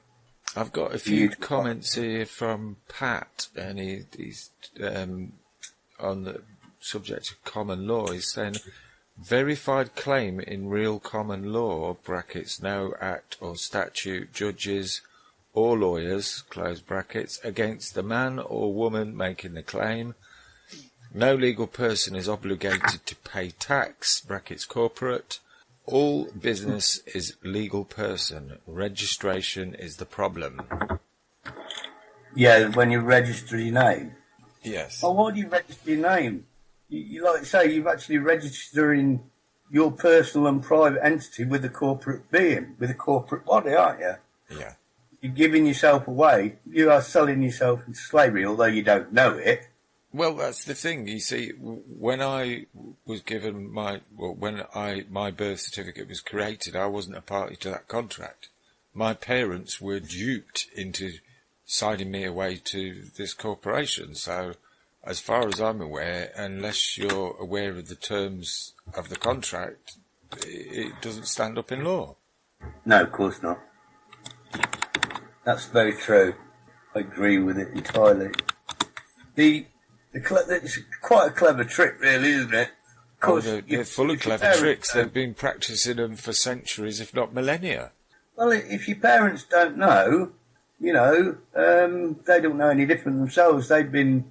I've got a few comments here from Pat, and he's on the subject of common law. He's saying, verified claim in real common law, brackets, no act or statute, judges or lawyers, close brackets, against the man or woman making the claim. No legal person is obligated to pay tax, brackets corporate. All business is legal person. Registration is the problem.
Yeah, when you register your name.
Yes.
Oh, why do you register your name? You like to say you've actually registering your personal and private entity with a corporate being, with a corporate body, aren't you?
Yeah.
you're giving yourself away. You are selling yourself into slavery, although you don't know it.
Well, that's the thing. You see, when I was given my birth certificate was created, I wasn't a party to that contract. My parents were duped into signing me away to this corporation. So, as far as I'm aware, unless you're aware of the terms of the contract, it doesn't stand up in law.
No, of course not. That's very true. I agree with it entirely. It's quite a clever trick, really, isn't it?
They're full of clever tricks. They've been practising them for centuries, if not millennia.
Well, if your parents don't know, they don't know any different themselves. They've been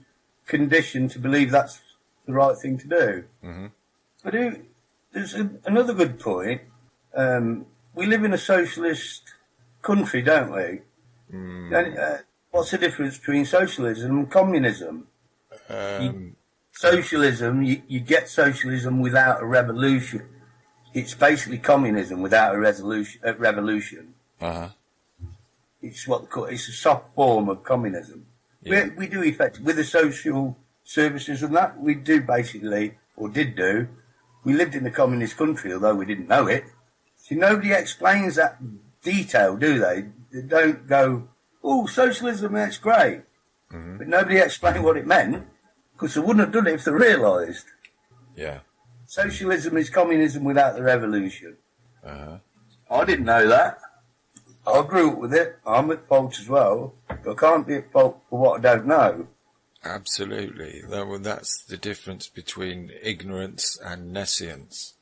conditioned to believe that's the right thing to do. Mm-hmm. But there's another good point. We live in a socialist country, don't we? And, what's the difference between socialism and communism? Socialism, you get socialism without a revolution. It's basically communism without a revolution. Uh-huh. It's it's a soft form of communism. Yeah. We do effectively, with the social services and that, we do basically, or did do, we lived in a communist country, although we didn't know it. See, nobody explains that detail, do they? They don't go, oh, socialism, that's great. Mm-hmm. But nobody explained what it meant, because they wouldn't have done it if they realised.
Yeah.
Socialism is communism without the revolution.
Uh-huh.
I didn't know that. I grew up with it. I'm at fault as well. But I can't be at fault for what I don't know.
Absolutely. That's the difference between ignorance and nescience.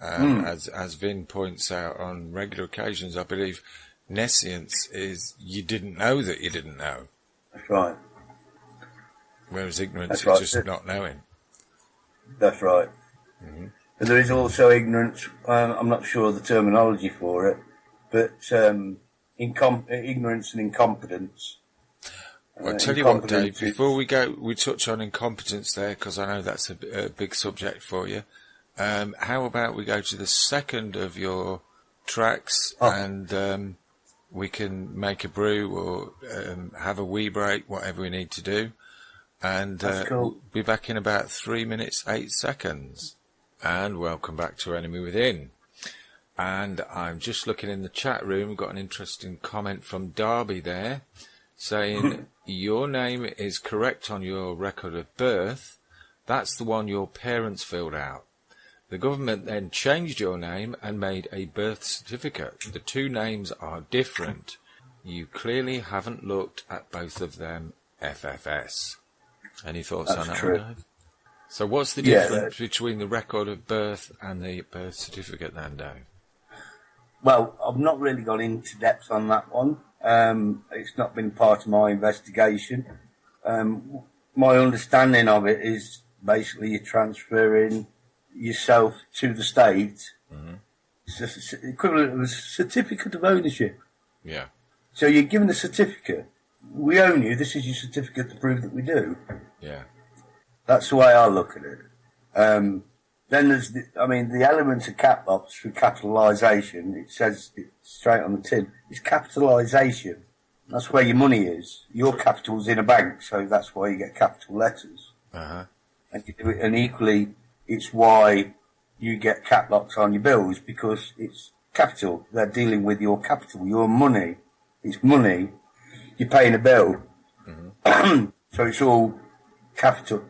As Vin points out on regular occasions, I believe nescience is you didn't know that you didn't know.
That's right.
Whereas ignorance is just not knowing.
That's right. Mm-hmm. But there is also ignorance, I'm not sure of the terminology for it, but ignorance and incompetence.
I'll tell you what, Dave, before we touch on incompetence there, because I know that's a big subject for you. How about we go to the second of your tracks and we can make a brew or have a wee break, whatever we need to do. And
cool.
We'll be back in about 3 minutes, 8 seconds. And welcome back to Enemy Within. And I'm just looking in the chat room. We've got an interesting comment from Davie there, saying your name is correct on your record of birth. That's the one your parents filled out. The government then changed your name and made a birth certificate. The two names are different. You clearly haven't looked at both of them FFS. Any thoughts on that, Dave? So what's the difference between the record of birth and the birth certificate then, Dave?
Well, I've not really gone into depth on that one. It's not been part of my investigation. My understanding of it is basically you're transferring yourself to the state. Mm-hmm. It's the equivalent of a certificate of ownership.
Yeah.
So you're given a certificate. We own you. This is your certificate to prove that we do.
Yeah.
That's the way I look at it. Then there's the elements of cap locks for capitalisation. It says it straight on the tin. It's capitalisation. That's where your money is. Your capital's in a bank, so that's why you get capital letters.
Uh-huh.
And equally, it's why you get cap locks on your bills, because it's capital. They're dealing with your capital, your money. It's money. You're paying a bill. Mm-hmm. So it's all capital,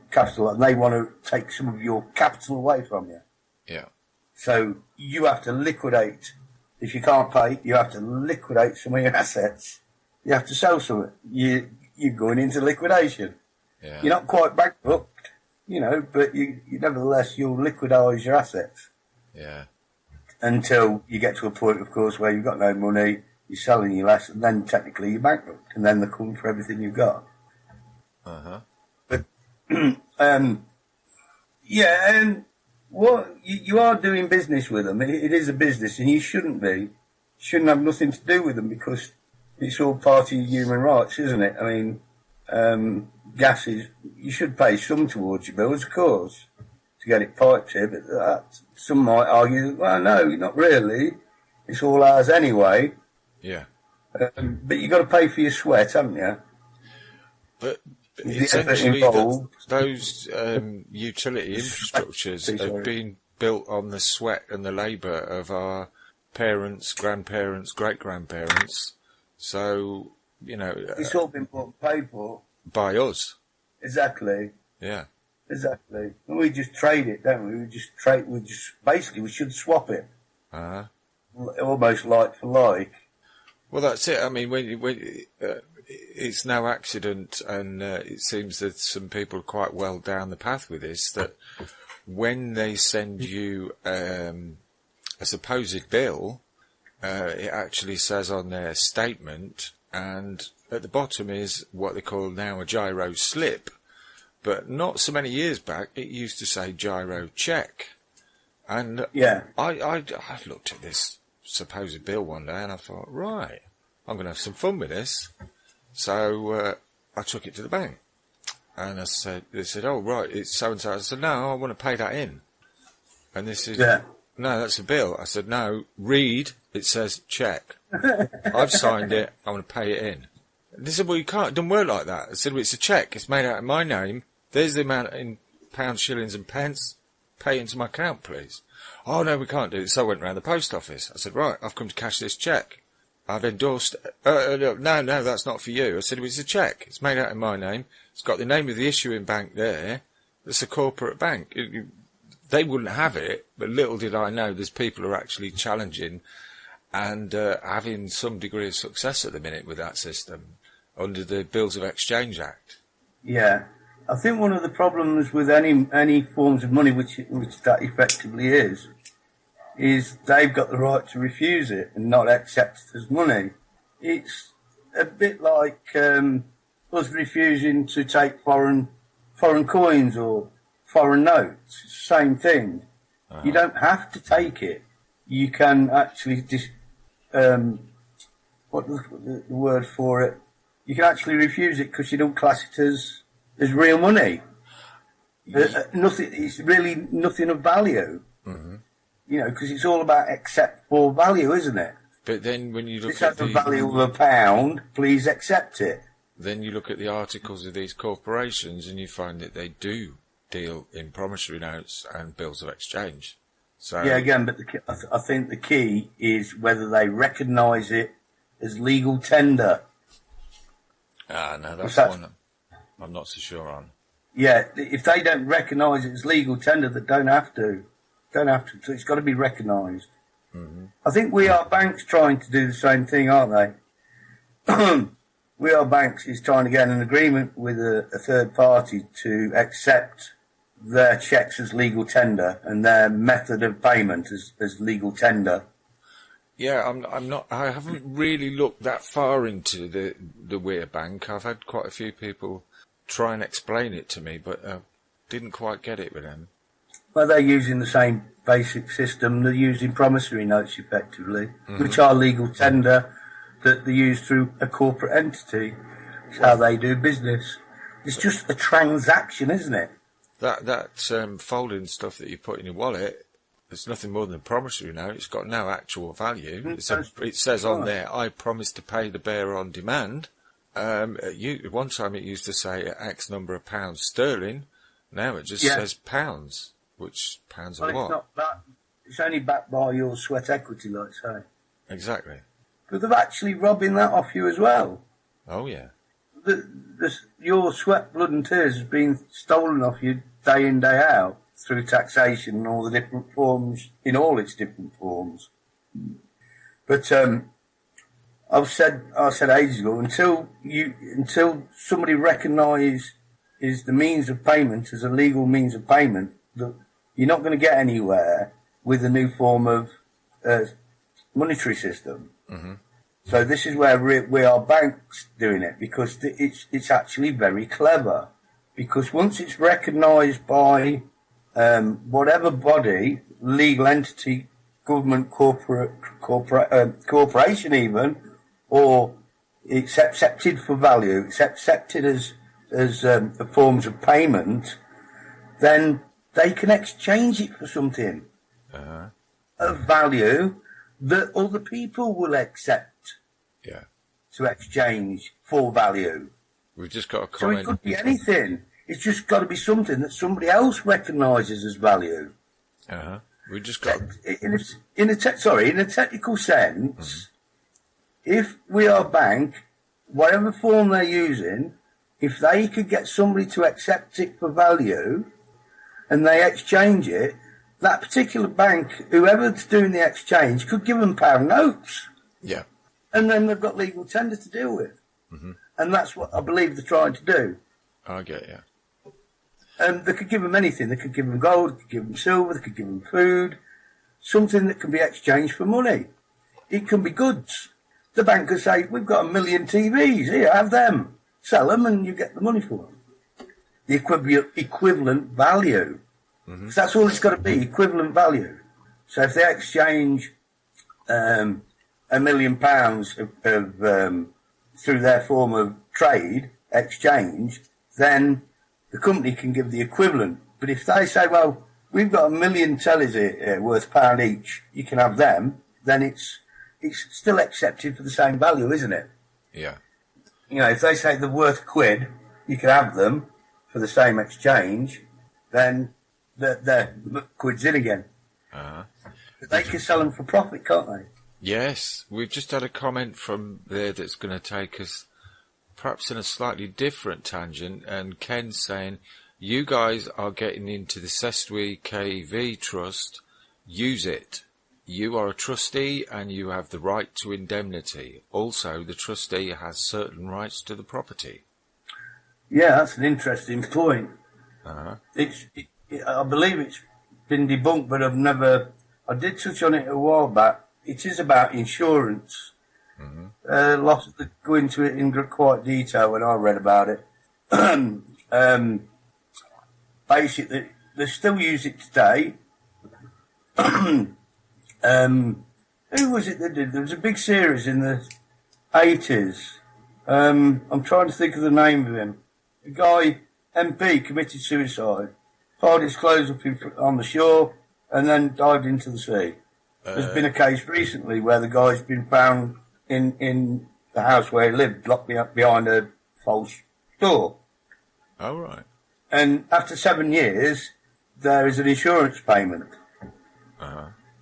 and they want to take some of your capital away from you.
Yeah.
So you have to liquidate. If you can't pay, you have to liquidate some of your assets. You have to sell some of it. You're going into liquidation.
Yeah.
You're not quite bankrupt, but you nevertheless, you'll liquidise your assets.
Yeah.
Until you get to a point, of course, where you've got no money, you're selling your less, and then technically you're bankrupt, and then they're coming for everything you've got.
Uh-huh.
But, and what you are doing business with them. It is a business, and you shouldn't be. You shouldn't have nothing to do with them, because it's all part of your human rights, isn't it? I mean, gases, you should pay some towards your bills, of course, to get it piped here, but some might argue, well, no, not really. It's all ours anyway.
Yeah.
But you've got to pay for your sweat, haven't you?
But
The effort
essentially,
involved.
those utility infrastructures have been built on the sweat and the labour of our parents, grandparents, great-grandparents. So, you know...
It's all been bought and paid for.
By us.
Exactly.
Yeah.
Exactly. And we just trade it, don't we? Basically, we should swap it.
Uh-huh.
Almost like for like.
Well, that's it. I mean, it's no accident, and it seems that some people are quite well down the path with this, that when they send you a supposed bill, it actually says on their statement, and at the bottom is what they call now a gyro slip. But not so many years back, it used to say gyro check. And
yeah.
I looked at this supposed bill one day and I thought, right, I'm going to have some fun with this. So I took it to the bank. And they said, oh, right, it's so-and-so. I said, no, I want to pay that in. And this is, no, that's a bill. I said, no, read, it says check. I've signed it, I want to pay it in. And they said, well, you can't, it doesn't work like that. I said, well, it's a check, it's made out of my name. There's the amount in pounds, shillings and pence. Pay into my account, please. Oh, no, we can't do it. So I went round the post office. I said, right, I've come to cash this cheque. I've endorsed... no, that's not for you. I said, well, it's a cheque. It's made out in my name. It's got the name of the issuing bank there. It's a corporate bank. They wouldn't have it, but little did I know there's people who are actually challenging and having some degree of success at the minute with that system under the Bills of Exchange Act.
Yeah. I think one of the problems with any forms of money, which that effectively is they've got the right to refuse it and not accept it as money. It's a bit like us refusing to take foreign coins or foreign notes. It's the same thing. Uh-huh. You don't have to take it. You can actually what's the word for it? You can actually refuse it because you don't class it as real money. Nothing. It's really nothing of value. Mm-hmm. You know, because it's all about accept for value, isn't it?
But then when you look
at the value of £1, please accept it.
Then you look at the articles of these corporations and you find that they do deal in promissory notes and bills of exchange. So
yeah, again, but I think the key is whether they recognise it as legal tender.
No, that's one I'm not so sure on.
Yeah, if they don't recognise it as legal tender, they don't have to. So it's got to be recognised. Mm-hmm. I think We Are Banks trying to do the same thing, aren't they? We Are Banks is trying to get an agreement with a third party to accept their cheques as legal tender and their method of payment as legal tender.
Yeah, I haven't really looked that far into the Weir Bank. I've had quite a few people try and explain it to me, but didn't quite get it with them.
Well, they're using the same basic system. They're using promissory notes effectively, mm-hmm. which are legal tender that they use through a corporate entity. It's how they do business. It's just a transaction, isn't it?
That folding stuff that you put in your wallet, it's nothing more than a promissory note. It's got no actual value. It says on there, I promise to pay the bearer on demand. One time it used to say X number of pounds sterling. Now it just says pounds. Which pounds are what?
It's not that. It's only backed by your sweat equity, like say.
Exactly.
But they're actually robbing that off you as well.
Oh, yeah.
Your sweat, blood and tears has been stolen off you day in, day out through taxation and all the different forms, in all its different forms. But I said ages ago, until somebody recognises the means of payment as a legal means of payment, that you're not going to get anywhere with a new form of monetary system. Mm-hmm. So this is where We Are Banks doing it, because it's actually very clever. Because once it's recognised by whatever body, legal entity, government, corporation even, or it's accepted for value, it's accepted as forms of payment, then they can exchange it for something of value that other people will accept.
Yeah.
to exchange for value.
We've just got a
So
comment.
it could be anything. It's just got to be something that somebody else recognises as value.
We just got.
In a technical sense, if we are a bank, whatever form they're using, if they could get somebody to accept it for value and they exchange it, that particular bank, whoever's doing the exchange, could give them pound notes.
Yeah.
And then they've got legal tender to deal with. And that's what I believe they're trying to do.
I get you.
And they could give them anything. They could give them gold, they could give them silver, they could give them food, something that can be exchanged for money. It can be goods. The bank could say, we've got 1 million TVs, here, have them. Sell them and you get the money for them. The equivalent value. So that's all it's got to be, equivalent value. So if they exchange £1 million through their form of trade, exchange, then the company can give the equivalent. But if they say, well, we've got 1 million tellies here worth £1 each, you can have them, then it's still accepted for the same value, isn't it?
Yeah.
You know, if they say they're worth £1, you can have them for the same exchange, then they're quids in again. But they can sell them for profit, can't they?
Yes, we've just had a comment from there that's going to take us perhaps in a slightly different tangent, and Ken's saying, you guys are getting into the Sestwi KV Trust, use it. You are a trustee and you have the right to indemnity. Also, the trustee has certain rights to the property.
Yeah, that's an interesting point. I believe it's been debunked, but I did touch on it a while back. It is about insurance. Lots of them go into it in quite detail when I read about it. Basically, they still use it today. Who was it that did? There was a big series in the 80s. I'm trying to think of the name of him. A guy, MP, committed suicide, piled his clothes up on the shore, and then dived into the sea. There's been a case recently where the guy's been found in the house where he lived, locked behind a false door.
Oh, right.
And after 7 years, there is an insurance payment.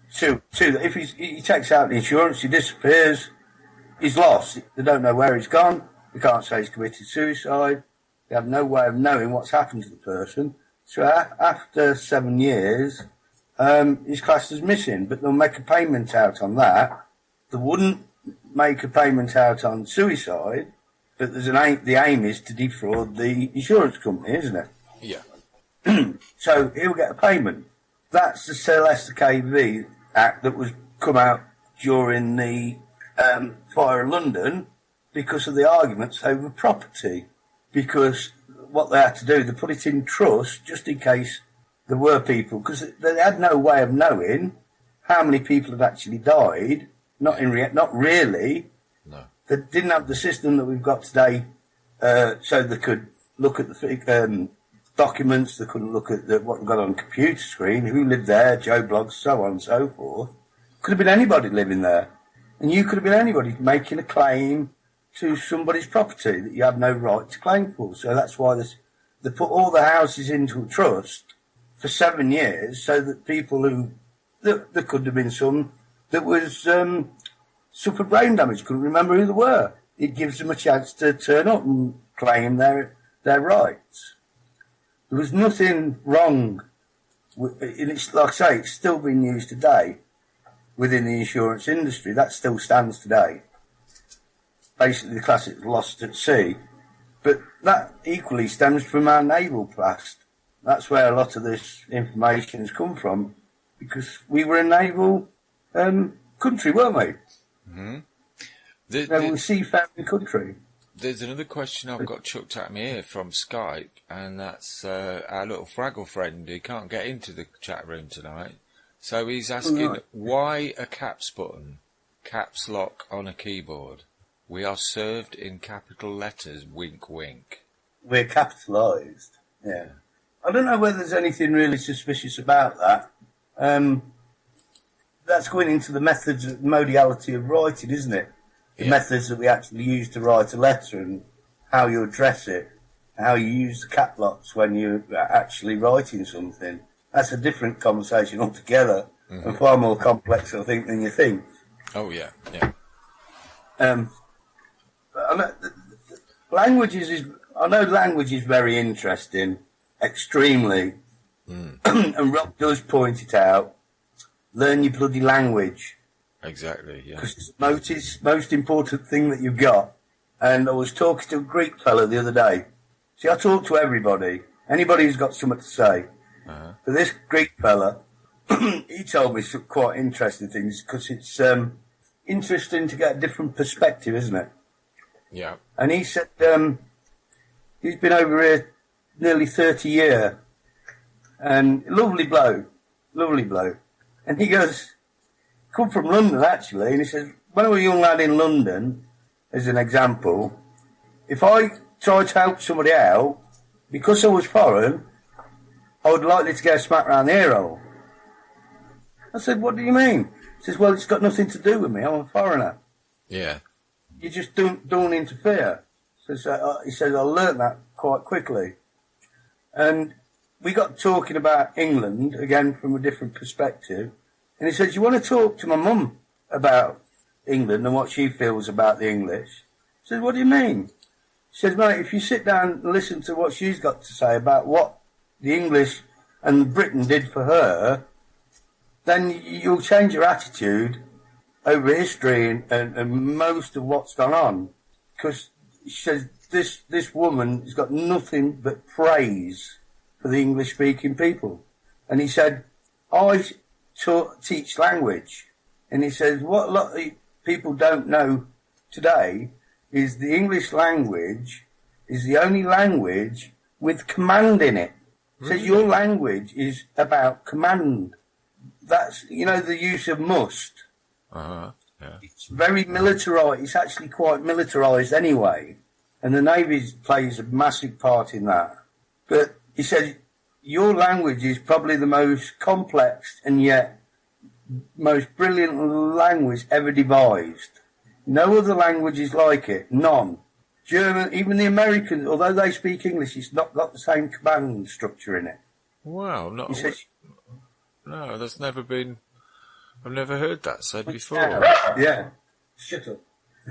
So if he takes out the insurance, he disappears, he's lost. They don't know where he's gone. They can't say he's committed suicide. They have no way of knowing what's happened to the person. So after 7 years, he's classed as missing, but they'll make a payment out on that. They wouldn't make a payment out on suicide, but the aim is to defraud the insurance company, isn't it?
Yeah.
So he'll get a payment. That's the Celeste KV Act that was come out during the fire in London because of the arguments over property. Because what they had to do, they put it in trust just in case there were people, because they had no way of knowing how many people had actually died. Not really. No. They didn't have the system that we've got today, so they could look at the documents. They couldn't look at what they've got on the computer screen. Who lived there? Joe Bloggs, so on and so forth. Could have been anybody living there, and you could have been anybody making a claim to somebody's property that you have no right to claim for. So that's why they put all the houses into a trust for 7 years, so that people there could have been some that was suffered brain damage, couldn't remember who they were. It gives them a chance to turn up and claim their rights. There was nothing wrong with it. It's, like I say, it's still being used today within the insurance industry. That still stands today. Basically, the classic lost at sea. But that equally stems from our naval past. That's where a lot of this information has come from, because we were a naval country, weren't we?
Mm-hmm.
We were a seafaring country.
There's another question I've got chucked at me here from Skype, and that's our little Fraggle friend. He can't get into the chat room tonight. So he's asking, why a caps button, caps lock on a keyboard? We are served in capital letters, wink, wink.
We're capitalised, yeah. I don't know whether there's anything really suspicious about that. That's going into the methods of modality of writing, isn't it? the methods that we actually use to write a letter and how you address it, how you use the cap locks when you're actually writing something. That's a different conversation altogether, and far more complex, I think, than you think.
Oh, yeah, yeah.
I know language is very interesting, extremely, and Rob does point it out. Learn your bloody language.
Exactly, yeah.
Because it's the most important thing that you've got. And I was talking to a Greek fellow the other day. See, I talk to everybody, anybody who's got something to say. But this Greek fella, he told me some quite interesting things, because it's interesting to get a different perspective, isn't it?
Yeah.
And he said he's been over here nearly 30 years, and lovely bloke. And he goes, come from London actually, and he says, when I was a young lad in London, as an example, if I tried to help somebody out, because I was foreign, I would likely to get a smack round the ear hole. I said, what do you mean? He says, well, it's got nothing to do with me, I'm a foreigner.
Yeah.
You just don't interfere. So he says, I learnt that quite quickly. And we got talking about England, again from a different perspective, and he says, you want to talk to my mum about England and what she feels about the English? I said, what do you mean? He says, mate, if you sit down and listen to what she's got to say about what the English and Britain did for her, then you'll change your attitude over history and most of what's gone on. Because she says, this woman has got nothing but praise for the English-speaking people. And he said, I teach language. And he says, what a lot of people don't know today is the English language is the only language with command in it. He says your language is about command. That's, the use of must.
Yeah.
It's very militarised. It's actually quite militarised anyway. And the Navy plays a massive part in that. But he said, your language is probably the most complex and yet most brilliant language ever devised. No other language is like it. None. German, even the Americans, although they speak English, it's not got the same command structure in it.
Wow.
He says,
no, that's never been... I've never heard that said before.
Yeah. Shut up.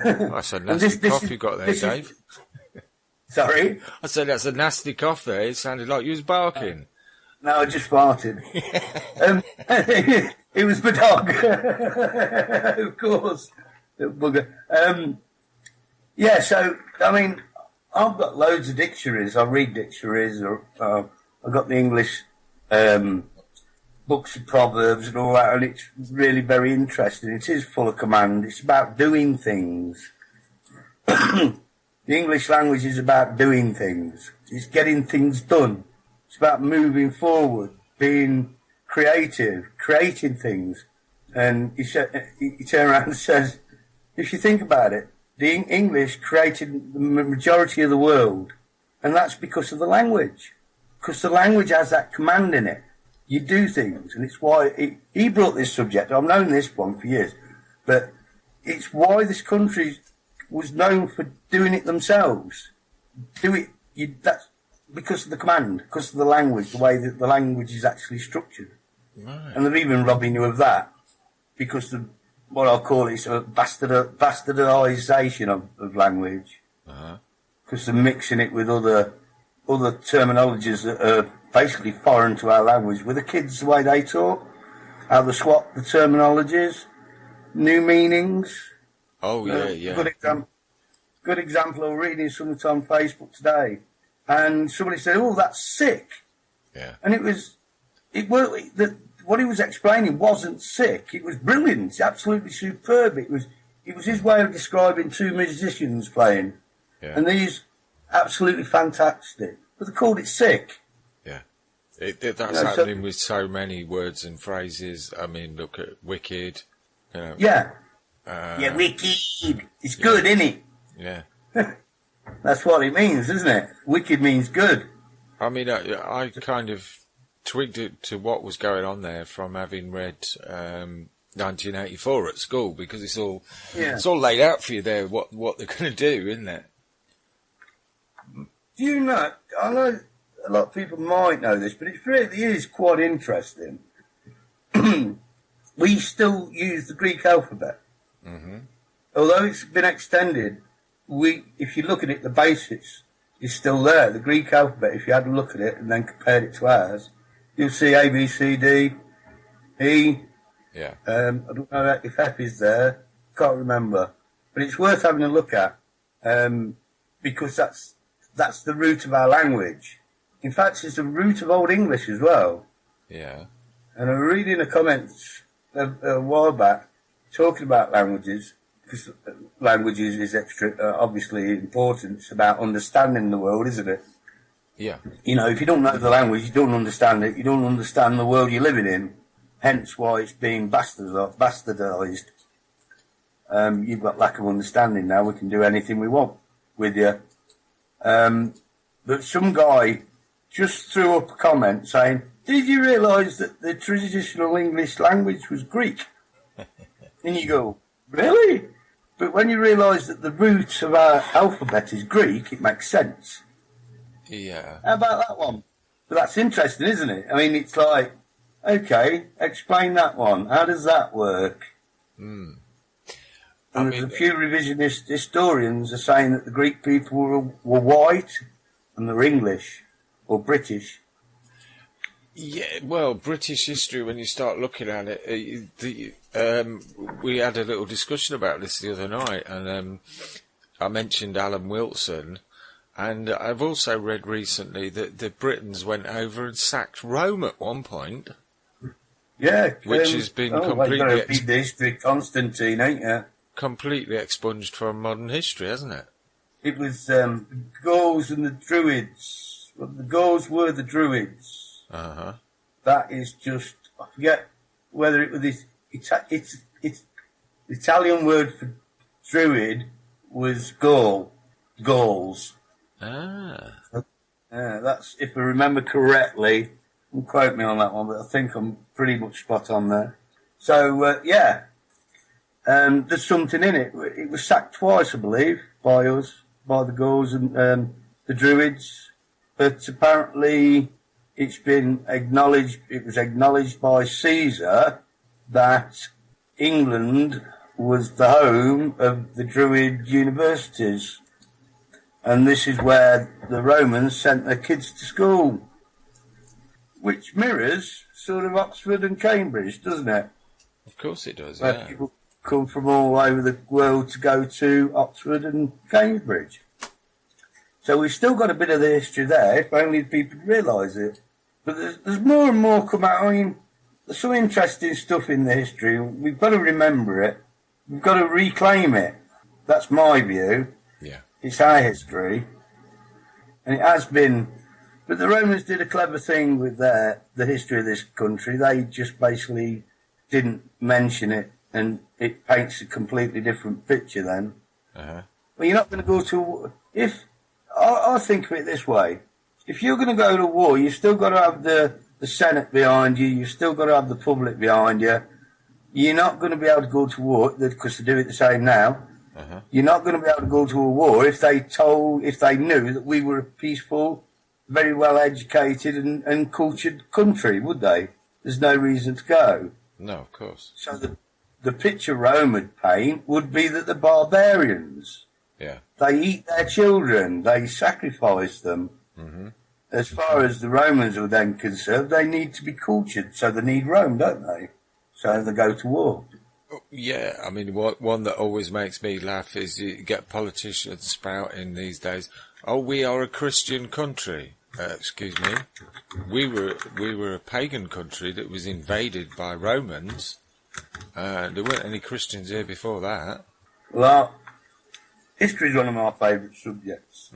That's a nasty cough you got there, Dave.
Sorry?
I said that's a nasty cough there. It sounded like you was barking.
No, I just farted. It was the dog. Of course. The bugger. Yeah, so, I mean, I've got loads of dictionaries. I read dictionaries. I've got the English books of proverbs and all that, and it's really very interesting. It is full of command. It's about doing things. The English language is about doing things. It's getting things done. It's about moving forward, being creative, creating things. And he turned around and says, if you think about it, the English created the majority of the world, and that's because of the language. Because the language has that command in it. You do things, and it's why he brought this subject. I've known this one for years, but it's why this country was known for doing it themselves. That's because of the command, because of the language, the way that the language is actually structured.
Right.
And they're even robbing you of that, because of what I'll call it, a bastardisation of language. Because they're mixing it with other terminologies that are basically foreign to our language. With the kids, the way they talk, how they swap the terminologies, new meanings.
Oh, yeah.
Good example, I was reading something on Facebook today, and somebody said, oh, that's sick.
Yeah.
And what he was explaining wasn't sick. It was brilliant. It's absolutely superb. It was his way of describing two musicians playing.
Yeah.
And these absolutely fantastic. But they called it sick.
Yeah. That's happening with so many words and phrases. I mean, look at wicked.
Yeah. Wicked. It's good, isn't it?
Yeah.
That's what it means, isn't it? Wicked means good.
I mean, I kind of twigged it to what was going on there from having read 1984 at school, because it's all
Yeah.
it's all laid out for you there what they're going to do, isn't it?
Do you know? I know a lot of people might know this, but it really is quite interesting. We still use the Greek alphabet, although it's been extended. If you look at it, the basics is still there. The Greek alphabet, if you had a look at it and then compared it to ours, you'll see A, B, C, D, E.
Yeah.
I don't know if F is there. Can't remember, but it's worth having a look at because that's the root of our language. In fact, it's the root of Old English as well.
Yeah.
And I was reading the comments a while back talking about languages, because languages is obviously important. It's about understanding the world, isn't it?
Yeah.
You know, if you don't know the language, you don't understand it. You don't understand the world you're living in. Hence why it's being bastardized. You've got lack of understanding now. We can do anything we want with you. But some guy just threw up a comment saying, "Did you realise that the traditional English language was Greek?" And you go, "Really?" But when you realise that the root of our alphabet is Greek, it makes sense.
Yeah.
How about that one? But that's interesting, isn't it? I mean, it's like, okay, explain that one. How does that work? And there's a few revisionist historians are saying that the Greek people were white and they're English or British.
Yeah, well, British history, when you start looking at it, we had a little discussion about this the other night, and I mentioned Alan Wilson, and I've also read recently that the Britons went over and sacked Rome at one point.
Yeah.
Which has been completely...
You've got to read the history of Constantine, ain't you?
Completely expunged from modern history, hasn't it?
It was the Gauls and the Druids. Well, the Gauls were the Druids. That is just, I forget whether it was this, it's the Italian word for Druid was Gaul, Gauls. That's, if I remember correctly, don't quote me on that one, but I think I'm pretty much spot on there. So, there's something in it. It was sacked twice, I believe, by us, by the Gauls and the Druids, but apparently it's been acknowledged, it was acknowledged by Caesar that England was the home of the Druid universities. And this is where the Romans sent their kids to school, which mirrors sort of Oxford and Cambridge, doesn't it?
Of course it does,
where people come from all over the world to go to Oxford and Cambridge. So we've still got a bit of the history there, if only people realise it. But there's more and more come out. I mean, there's some interesting stuff in the history. We've got to remember it. We've got to reclaim it. That's my view.
Yeah.
It's our history. And it has been. But the Romans did a clever thing with the history of this country. They just basically didn't mention it, and it paints a completely different picture then. Well, you're not going to go to... I think of it this way. If you're going to go to war, you've still got to have the Senate behind you. You've still got to have the public behind you. You're not going to be able to go to war, because they do it the same now. You're not going to be able to go to a war if they knew that we were a peaceful, very well educated and cultured country, would they? There's no reason to go.
No, of course.
So the picture Rome would paint would be that the barbarians, they eat their children, they sacrifice them. As far as the Romans are then concerned, they need to be cultured, so they need Rome, don't they? So they go to war.
Yeah, I mean, one that always makes me laugh is you get politicians spouting these days, "Oh, we are a Christian country." Excuse me. We were a pagan country that was invaded by Romans. There weren't any Christians here before that.
Well, history is one of my favourite subjects.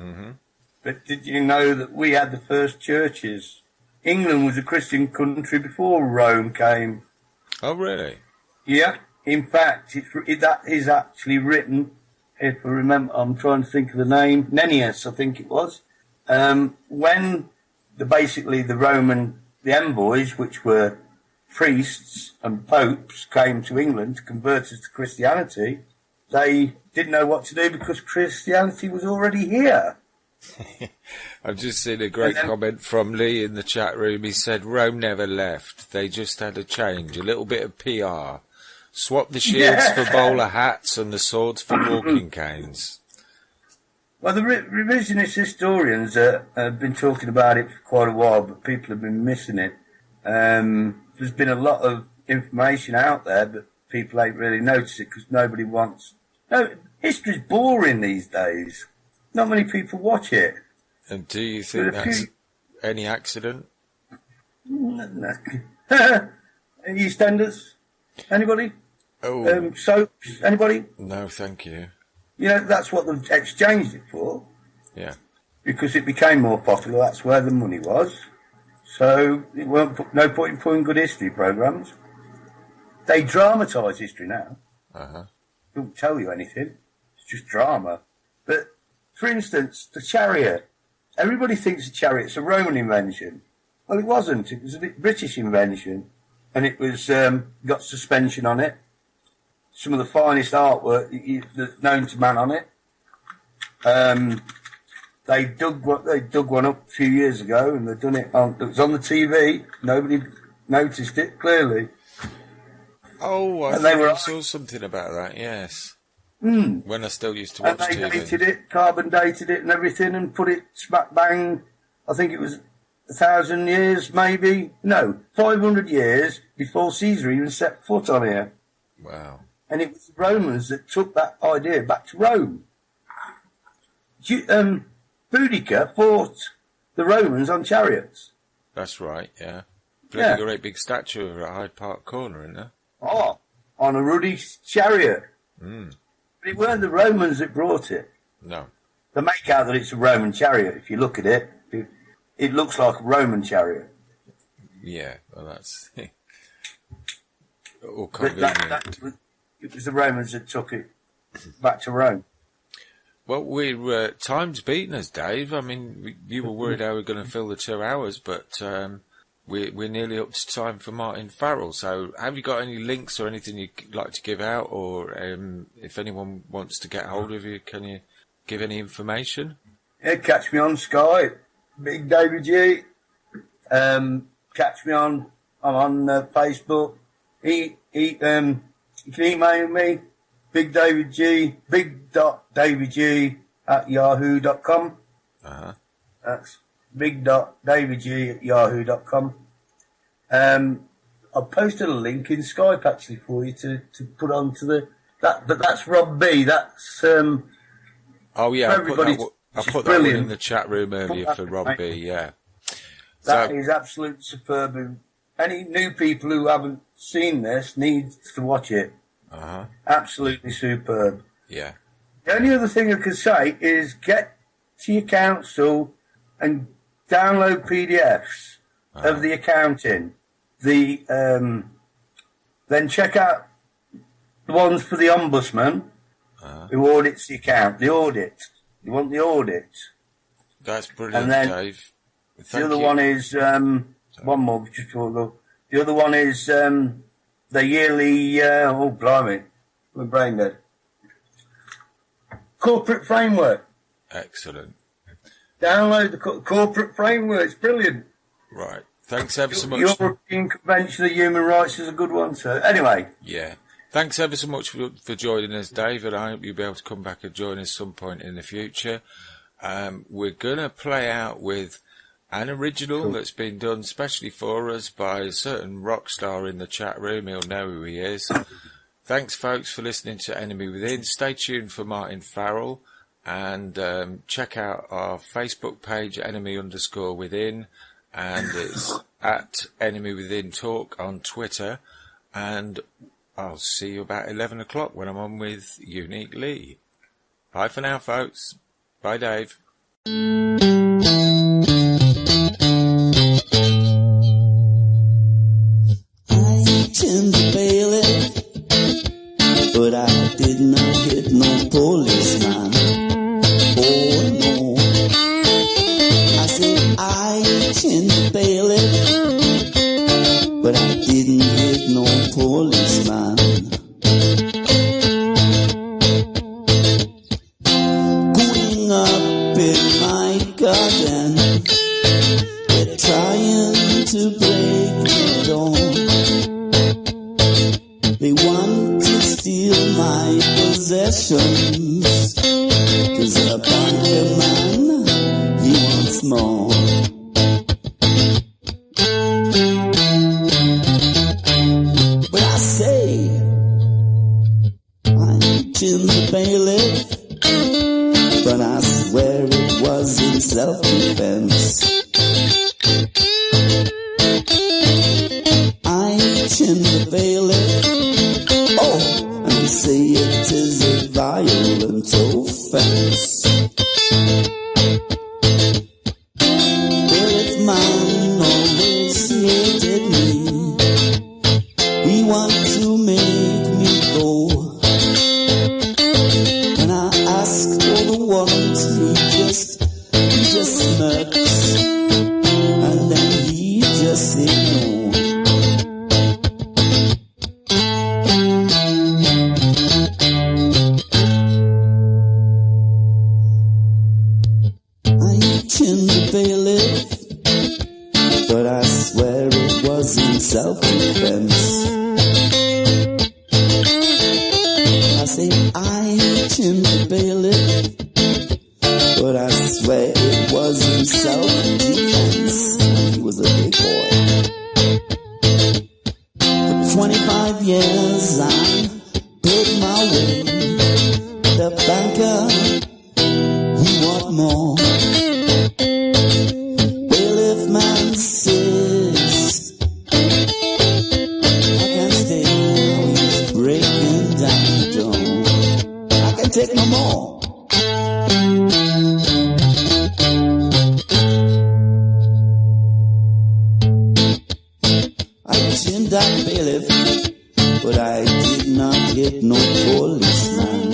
But did you know that we had the first churches? England was a Christian country before Rome came.
Oh, really?
Yeah. In fact, that is actually written, if I remember, I'm trying to think of the name, Nennius, I think it was. When basically the envoys, which were priests and popes came to England to convert us to Christianity, they didn't know what to do because Christianity was already here.
I've just seen a great comment from Lee in the chat room. He said, Rome never left. They just had a change, a little bit of PR. Swap the shields for bowler hats and the swords for walking canes.
Well, the revisionist historians have been talking about it for quite a while, but people have been missing it. There's been a lot of information out there, but people ain't really noticed it because nobody wants... No, history's boring these days. Not many people watch it.
And do you think that's any accident?
No. EastEnders? Anybody?
Oh.
Soaps? Anybody?
No, thank you.
You know, that's what they've exchanged it for.
Yeah.
Because it became more popular, that's where the money was. So, it weren't no point in putting good history programmes. They dramatise history now.
Uh-huh.
Don't tell you anything. It's just drama. But, for instance, the chariot. Everybody thinks the chariot's a Roman invention. Well, it wasn't. It was a British invention. And it was got suspension on it. Some of the finest artwork that's known to man on it. They dug one up a few years ago, and they've done it it was on the TV. Nobody noticed it clearly.
Oh, I saw something about that. Yes. When I still used to watch TV.
And they dated it, carbon dated it, and everything, and put it smack bang. I think it was 1,000 years, maybe. No, 500 years before Caesar even set foot on here.
Wow.
And it was the Romans that took that idea back to Rome. Boudica fought the Romans on chariots.
That's right, yeah. Bloody great big statue of her at Hyde Park Corner, isn't there?
Oh, on a ruddy chariot.
Mm.
But it weren't the Romans that brought it.
No.
They make out that it's a Roman chariot. If you look at it, it looks like a Roman chariot.
Yeah, well, that's all convenient.
It was the Romans that took it back to Rome.
Well, time's beaten us, Dave. I mean, you were worried how we were going to fill the 2 hours, but we're nearly up to time for Martin Farrell. So have you got any links or anything you'd like to give out? Or if anyone wants to get hold of you, can you give any information?
Yeah, catch me on Skype, Big Davie G. Catch me on Facebook. You can email me, big.davieg@yahoo.com.
Uh-huh.
That's big.davieg@yahoo.com. I posted a link in Skype actually for you to put onto but that's Rob B. That's
oh yeah, I put that one in the chat room earlier for Rob B. Yeah,
that is absolutely superb. Any new people who haven't seen this need to watch it.
Uh-huh.
Absolutely superb.
Yeah.
The only other thing I could say is get to your council and download PDFs of the accounting. Then check out the ones for the ombudsman who audits the account. The audit. You want the audit.
That's brilliant,
and then
Dave.
The other one is one more just before the other one is the yearly oh blimey, my brain dead. Corporate framework.
Excellent.
Download the corporate framework. It's brilliant.
Right. Thanks ever so much.
European Convention of Human Rights is a good one, so anyway.
Yeah. Thanks ever so much for joining us, Dave, and I hope you'll be able to come back and join us some point in the future. We're going to play out with an original that's been done specially for us by a certain rock star in the chat room. He'll know who he is. Thanks, folks, for listening to Enemy Within. Stay tuned for Martin Farrell, and check out our Facebook page, enemy_within, and it's at Enemy Within Talk on Twitter, and I'll see you about 11 o'clock when I'm on with Unique Lee. Bye for now, folks. Bye, Dave.
In the bailiff, but I did not hit no policeman. Oh no, I said I in the bailiff, but I didn't hit no policeman. Going up in my garden, they're trying to break the door. They want to steal my possessions, 'cause a banker man, he wants more. But I say, I'm Jim the bailiff, but I swear it was in self-defense. I'm Jim the bailiff, oh, and you say it is a violent offense. Bailiff man always hated me. He want to make me go. When I ask for the warrant, he just smirks, and then he just say no. In the bailiff, but I swear it was in self-defense. I say I'm Jim the bailiff, but I swear it was in self-defense. He was a big boy. For 25 years I paid my way. The banker, he want more. Bailiff man says I can't stay now, he's breaking down the door. I can't take no more. I chinned that bailiff, but I did not hit no policeman.